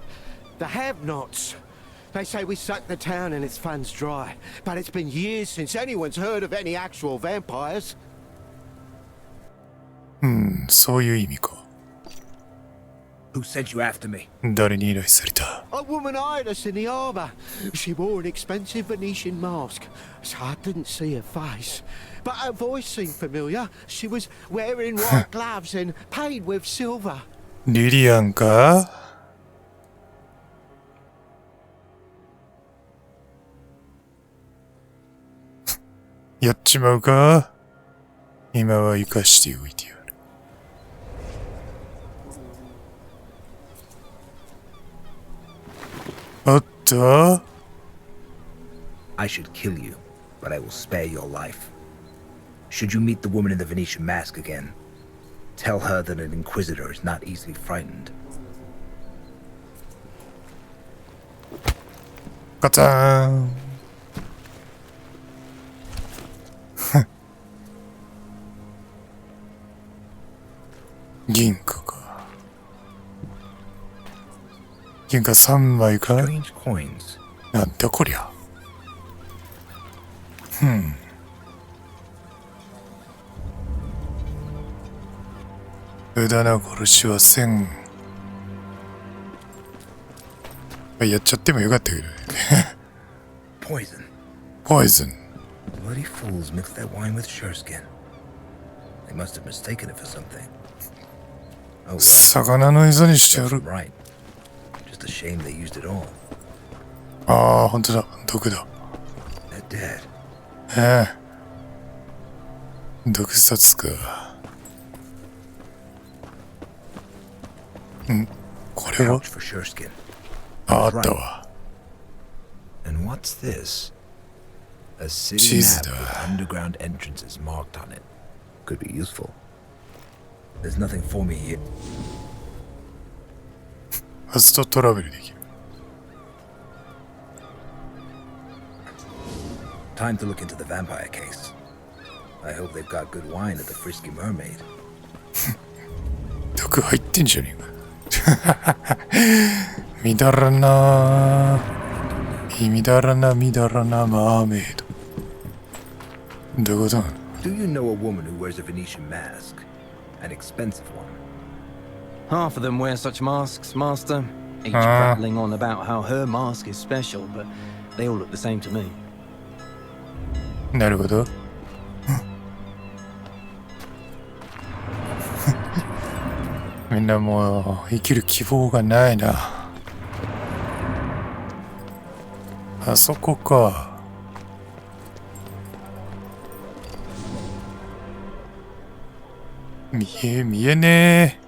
The have-nots. They say we suck the town and its funds dry. But it's been years since anyone's heard of any actual vampires. そういう意味か。Who sent you after me? 誰に依頼された？ A woman eyed us in the harbour. She wore an expensive Venetian mask, so I didn't see her face. But her voice seemed familiar. She was wearing white gloves and paid with silver. リリアンか？やっちまうか？今は生かしておいてやる。おっと？ I should kill you, but I will spare your life. Should you meet the woman in the Venetian mask again, tell her that an inquisitor is not easily frightened. ガツャーン。銀貨か。銀貨3枚か。なんだこりゃ。無駄な殺しはせん。やっちゃってもよかったけどね。Poison. Poison. Bloody fools mixed that wine with sureskin. They must have mistaken it for something. 魚の餌にしてやる。Right. Just a shame they used it all. ああ、本当だ。毒だ。They're dead. 毒殺か。これは Pouch for sureskin. あったわ。And what's this? A city map with underground entrances marked on it. Could be useful. There's nothing for me here. ファストトラベルできる。Time to look into the vampire case. I hope they've got good wine at the Frisky Mermaid. 毒入ってんじゃねえか。みだらなみだらなマーメイド。どういうことなの？ Do you know a woman who wears a Venetian mask? An expensive one. Half of them wear such masks, Master. Each prattling on about how her mask is special, but they all look the same to me. なるほど。みんなもう生きる希望がないな。あそこか。見えねえ。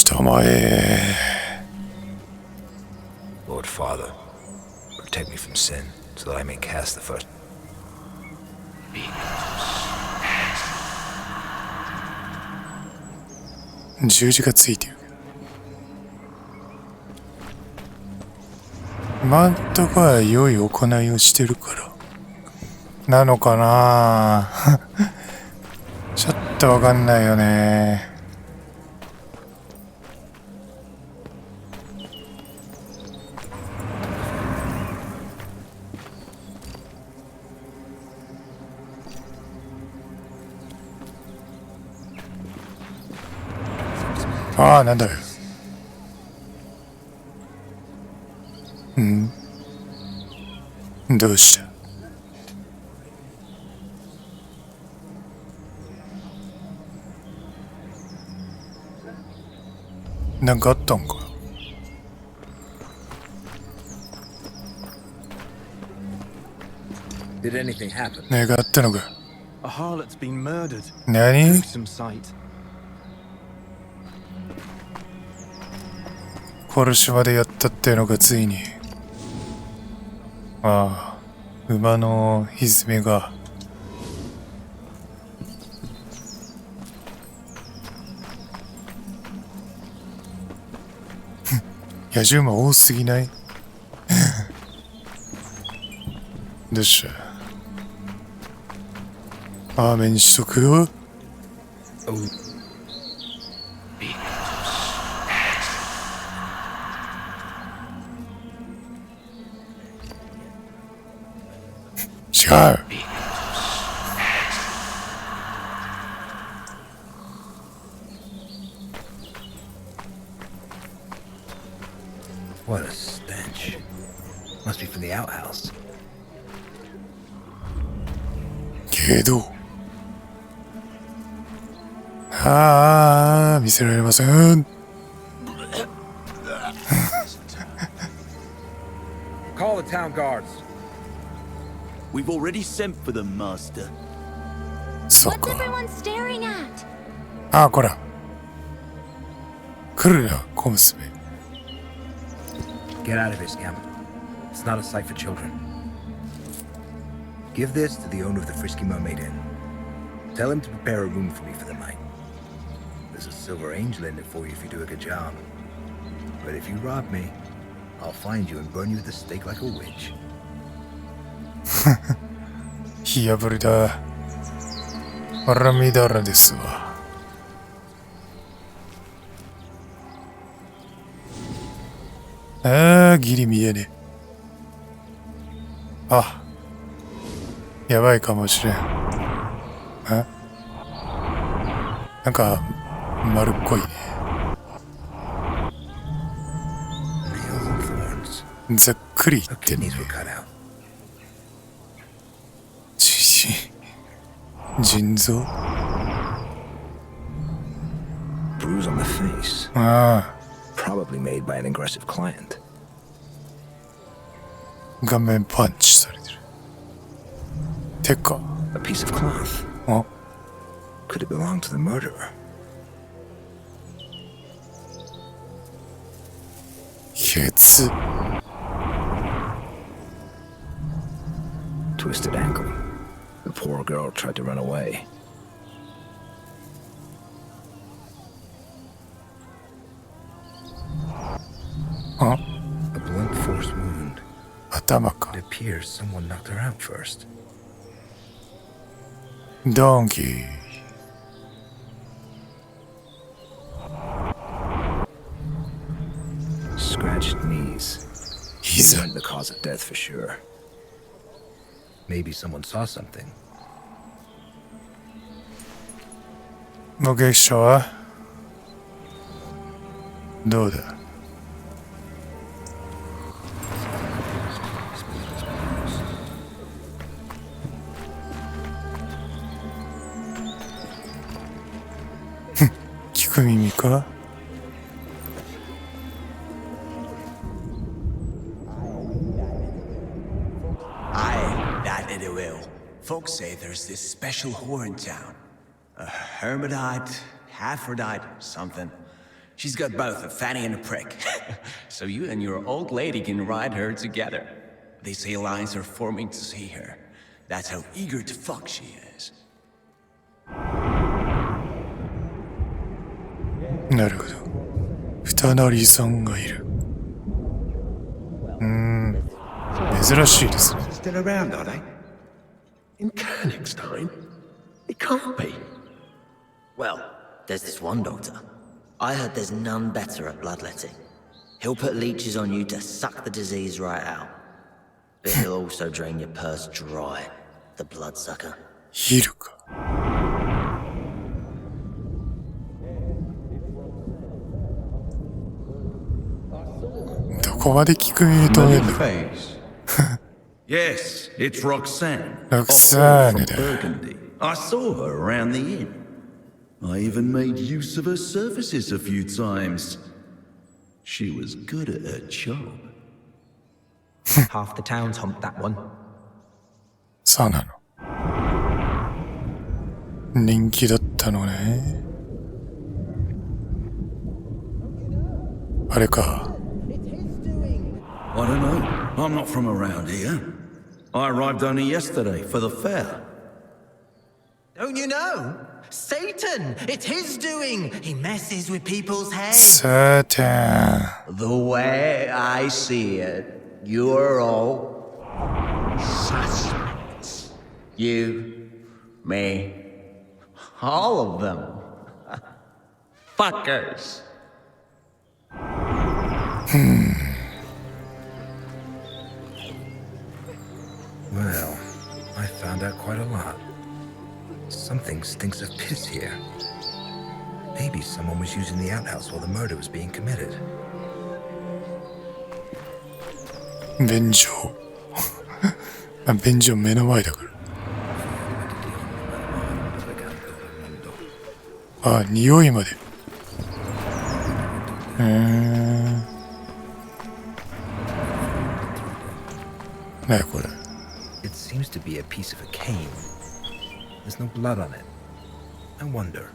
たまえ。 Lord Father, protect me from sin, so that I may cast the first. 十字がついてる。なんとか良い行いをしてるからなのかな。ちょっとわかんないよね。ああ、なんだよ。どうした？なんかあったんか？何かあったのか？何？殺しまでやったってのがついに。ああ、馬のひずめが野獣馬多すぎない？どうした？アーメンしとくよ。違う。What a stench. Must be from the outhouse. けどああ見せられません。Call the town guards. We've already sent for them, Master. そうか。 Everyone staring at. ああこら来るな小娘。 Get out of here, scamp. It's not a sight for children. Give this to the owner of the Frisky Mermaid Inn. Tell him to prepare a room for me for the night. There's a silver angel in it for you if you do a good job. But if you rob me, I'll find you and burn you at the stake like a witch. 火破りだ。あらみだらですわ。ああギリ見えねえ。あやばいかもしれん。あなんか丸っこいね。ざっくり言ってね。腎臓 Bruise on the face. ああ Probably made by an aggressive client. 顔面パンチされてる。てか A piece of cloth. あ Could it belong to the murderer? ケツ Twisted ankle. The poor girl tried to run away. Huh? A blunt force wound. 頭か It appears someone knocked her out first. ドンキー Scratched knees. He's weren't the cause of death for sure. Maybe someone saw something. 目撃者はどうだ聞く耳かThat it will. Folks say there's this special whore in town. A hermitite, Hermaphrodite, something. She's got both a fanny and a prick. So you and your old lady can ride her together. They say lines are forming to see her. That's how eager to fuck she is. なるほど。二成さんがいる。珍しいですね。 Still around, are they? In Königstein? It can't be. Well, there's this one doctor. I heard there's none better at bloodletting. He'll put leeches on you to suck the disease right out. But he'll also drain your purse dry, the bloodsucker. いるか。どこまで聞く耳止めんのYes, it's Roxanne. Roxanne. From Burgundy. I saw her around the inn. I even made use of her services a few times. She was good at her job. Half the town's humped that one. そうなの。人気だったのね。あれか。I don't know. I'm not from around here. I arrived only yesterday for the fair. Don't you know? Satan! It's his doing! He messes with people's heads. Satan. The way I see it, you're all suspects. You, me, all of them. Fuckers. Well, I found out quite a lot. Something stinks of piss here. Maybe someone was using the outhouse while the murder was being committed. 便所便所目の前だからあ、匂いまで何やこれ It seems to be a piece of a cane. There's no blood on it. I wonder,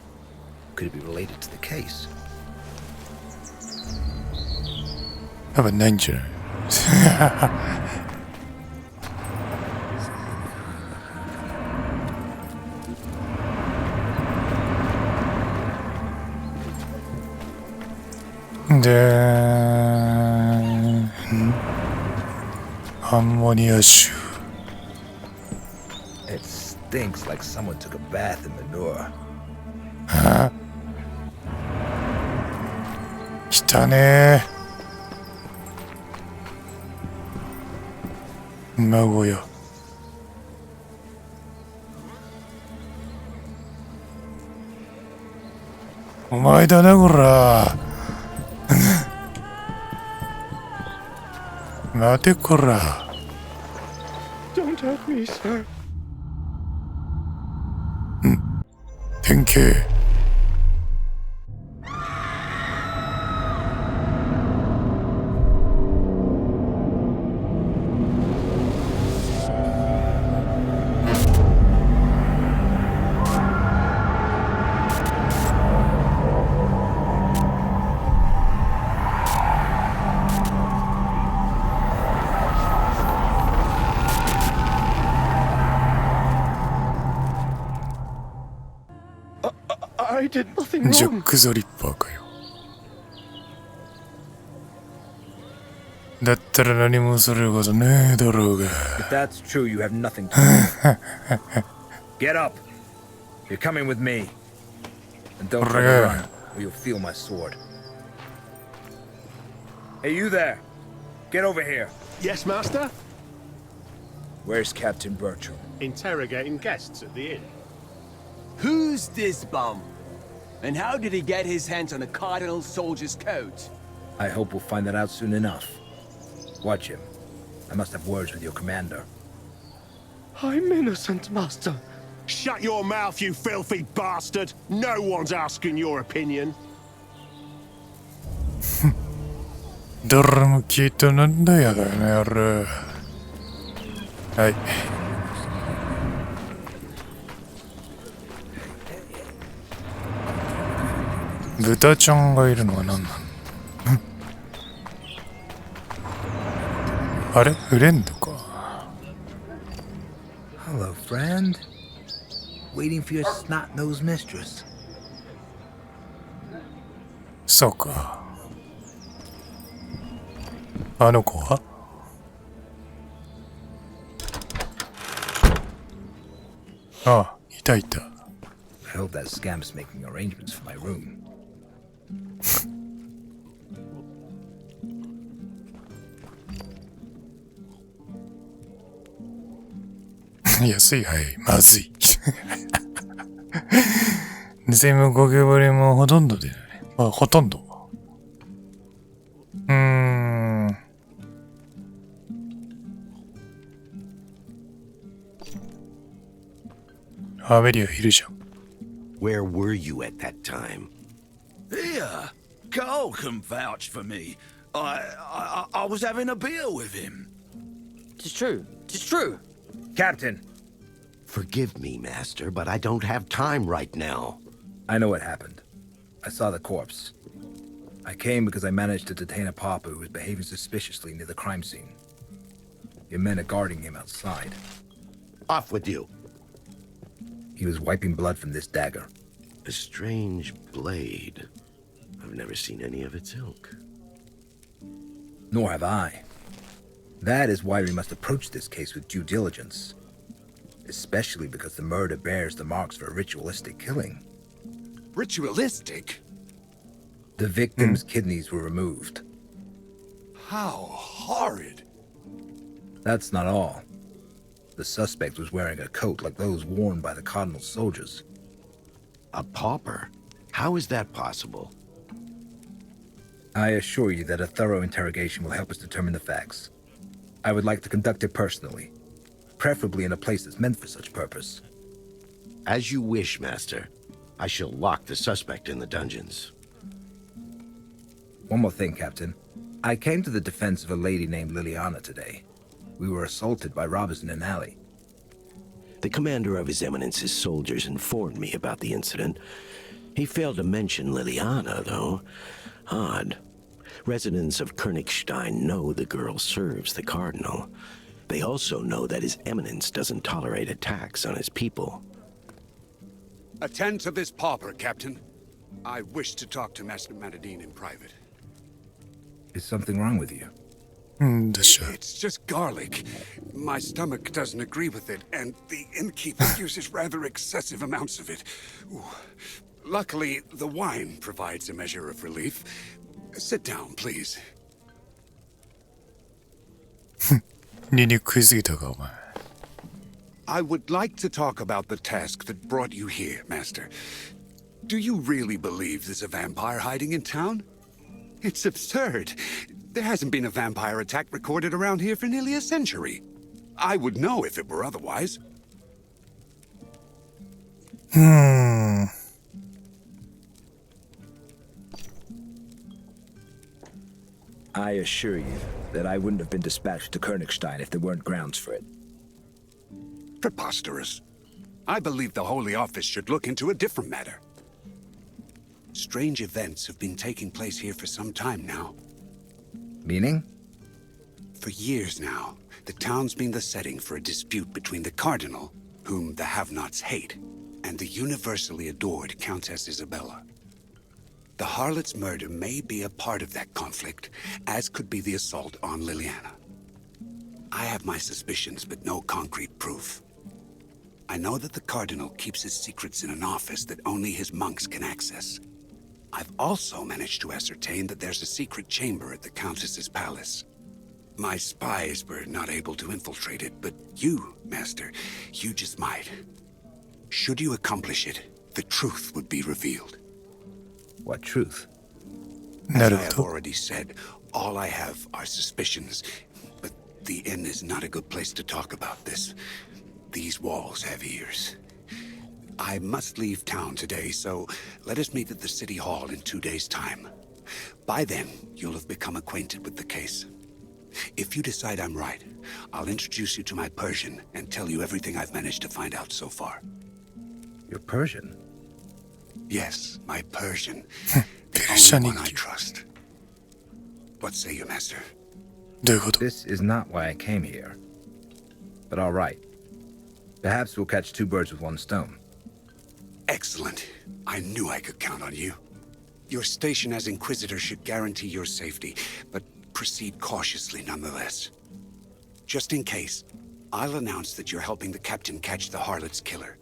could it be related to the case? 多分ないんじゃないでアンモニア臭 It stinks like someone took a bath in manure. 汚ねえ馬小屋お前だなこら待てこら Don't hurt me, sir. 典型ジャック・ザ・リッパーかよだったら何も恐れることねえだろうが If that's true, you have nothing to do. Get up. You're coming with me. And don't try to run, or you'll feel my sword. Hey, you there. Get over here. Yes, Master? Where's Captain Bertram? Interrogating guests at the inn. Who's this bum? And how did he get his hands on a cardinal soldier's coat? I hope we'll find that out soon enough. Watch him. I must have words with your commander. I'm innocent, Master. Shut your mouth, you filthy bastard! No one's asking your opinion. 誰も聞いてなんだやだよねあれはい豚ちゃんがいるのは何なのあれフレンドか Hello, friend. Waiting for your snot-nosed mistress. そうかあの子はああいたいた I hope that scamp's making arrangements for my room. 安いはいまずい全部ゴキブリもほとんどで、あ、ほとんどアメリアいるじゃん Where were you at that time? Here, Carl can vouch for me. I was having a beer with him. It's true. It's true. Captain! Forgive me, Master, but I don't have time right now. I know what happened. I saw the corpse. I came because I managed to detain a pauper who was behaving suspiciously near the crime scene. Your men are guarding him outside. Off with you. He was wiping blood from this dagger. A strange blade. I've never seen any of its ilk. Nor have I. That is why we must approach this case with due diligence. Especially because the murder bears the marks for a ritualistic killing. Ritualistic? The victim's kidneys were removed. How horrid. That's not all. The suspect was wearing a coat like those worn by the Cardinal's soldiers. A pauper? How is that possible? I assure you that a thorough interrogation will help us determine the facts. I would like to conduct it personally, preferably in a place that's meant for such purpose. As you wish, Master. I shall lock the suspect in the dungeons. One more thing, Captain. I came to the defense of a lady named Liliana today. We were assaulted by robbers in an alley. The commander of His Eminence's soldiers informed me about the incident. He failed to mention Liliana, though. Odd. Residents of Königstein know the girl serves the Cardinal. They also know that His Eminence doesn't tolerate attacks on his people. Attend to this pauper, Captain. I wish to talk to Master Matadine in private. Is something wrong with you? It's just garlic. My stomach doesn't agree with it, and the innkeeper uses rather excessive amounts of it. Ooh. Luckily, the wine provides a measure of relief. Sit down, please. に食いすぎたかお前 I would like to talk about the task that brought you here, Master. Do you really believe there's a vampire hiding in town? It's absurd. There hasn't been a vampire attack recorded around here for nearly a century. I would know if it were otherwise. I assure you that I wouldn't have been dispatched to Königstein if there weren't grounds for it. Preposterous. I believe the Holy Office should look into a different matter. Strange events have been taking place here for some time now. Meaning? For years now, the town's been the setting for a dispute between the Cardinal, whom the have-nots hate, and the universally adored Countess Isabella. The harlot's murder may be a part of that conflict, as could be the assault on Liliana. I have my suspicions, but no concrete proof. I know that the Cardinal keeps his secrets in an office that only his monks can access. I've also managed to ascertain that there's a secret chamber at the Countess's palace. My spies were not able to infiltrate it, but you, Master, you just might. Should you accomplish it, the truth would be revealed. What truth? As I have already said, all I have are suspicions, but the inn is not a good place to talk about this. These walls have ears. I must leave town today, so let us meet at the City Hall in 2 days' time. By then, you'll have become acquainted with the case. If you decide I'm right, I'll introduce you to my Persian and tell you everything I've managed to find out so far. Your Persian? Yes, my Persian. The only one I trust. What say you, Master? This is not why I came here. But all right. Perhaps we'll catch two birds with one stone. Excellent. I knew I could count on you. Your station as Inquisitor should guarantee your safety, but proceed cautiously nonetheless. Just in case, I'll announce that you're helping the captain catch the harlot's killer.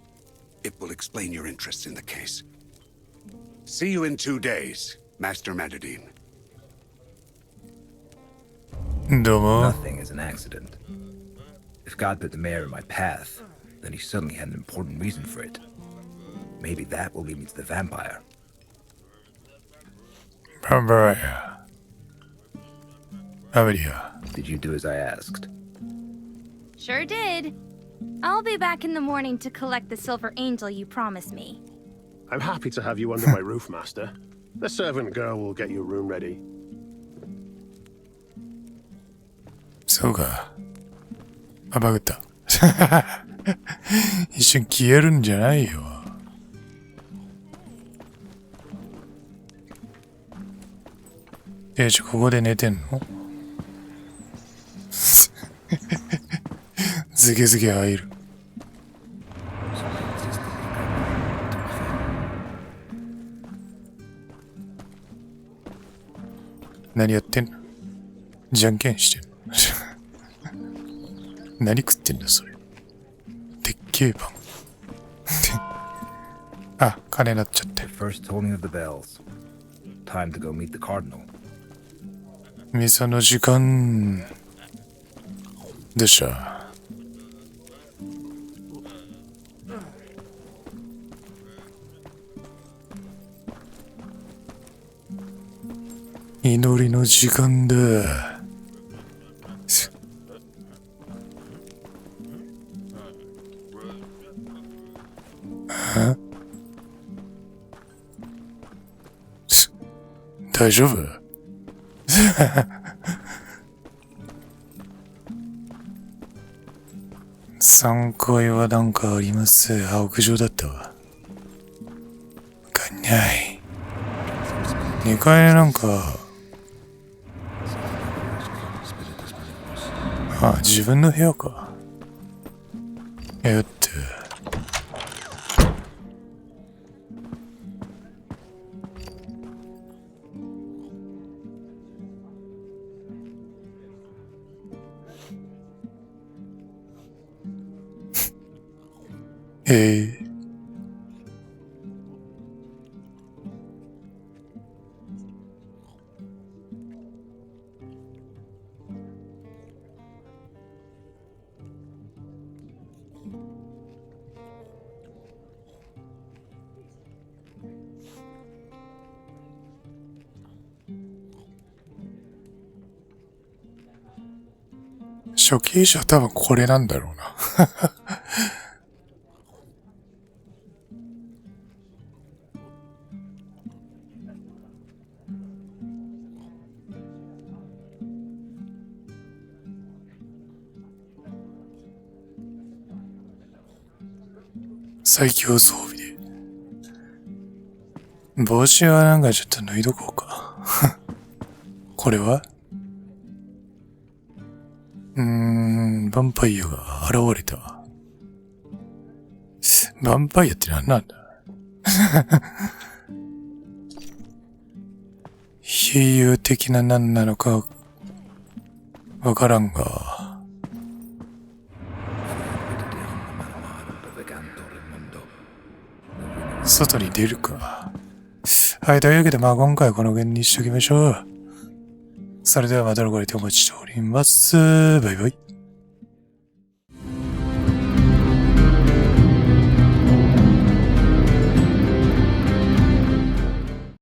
It will explain your interest in the case. See you in 2 days, Master Matadine. Nothing is an accident. If God put the mayor in my path, then he suddenly had an important reason for it. Maybe that will lead me to the vampire. Vampire. Did you do as I asked? Sure did. I'll be back in the morning to collect the silver angel you promised me. I'm happy to have you under my roof, Master. The servant girl will get your room ready. そうか。あ、バグった。一瞬消えるんじゃないよ。ここで寝てんのズケズケ入る。何やってんの？じゃんけんしてんの？何食ってんだそれ。でっけえパン。あ、金なっちゃって。First tolling of the bells. Time to go meet the cardinal. ミサの時間でした。祈りの時間だ。大丈夫3階はなんかあります。屋上だったわ。わかんない。2階なんか、あ、自分の部屋か。やって。初期者は多分これなんだろうな。最強装備で。帽子はなんかちょっと脱いどこうか。これはヴァンパイアが現れた。ヴァンパイアって何なんだ？比喩的な何なのかわからんが。外に出るか。はい、というわけで今回はこの辺にしときましょう。それではまたのご来店お待ちしております。バイバイ。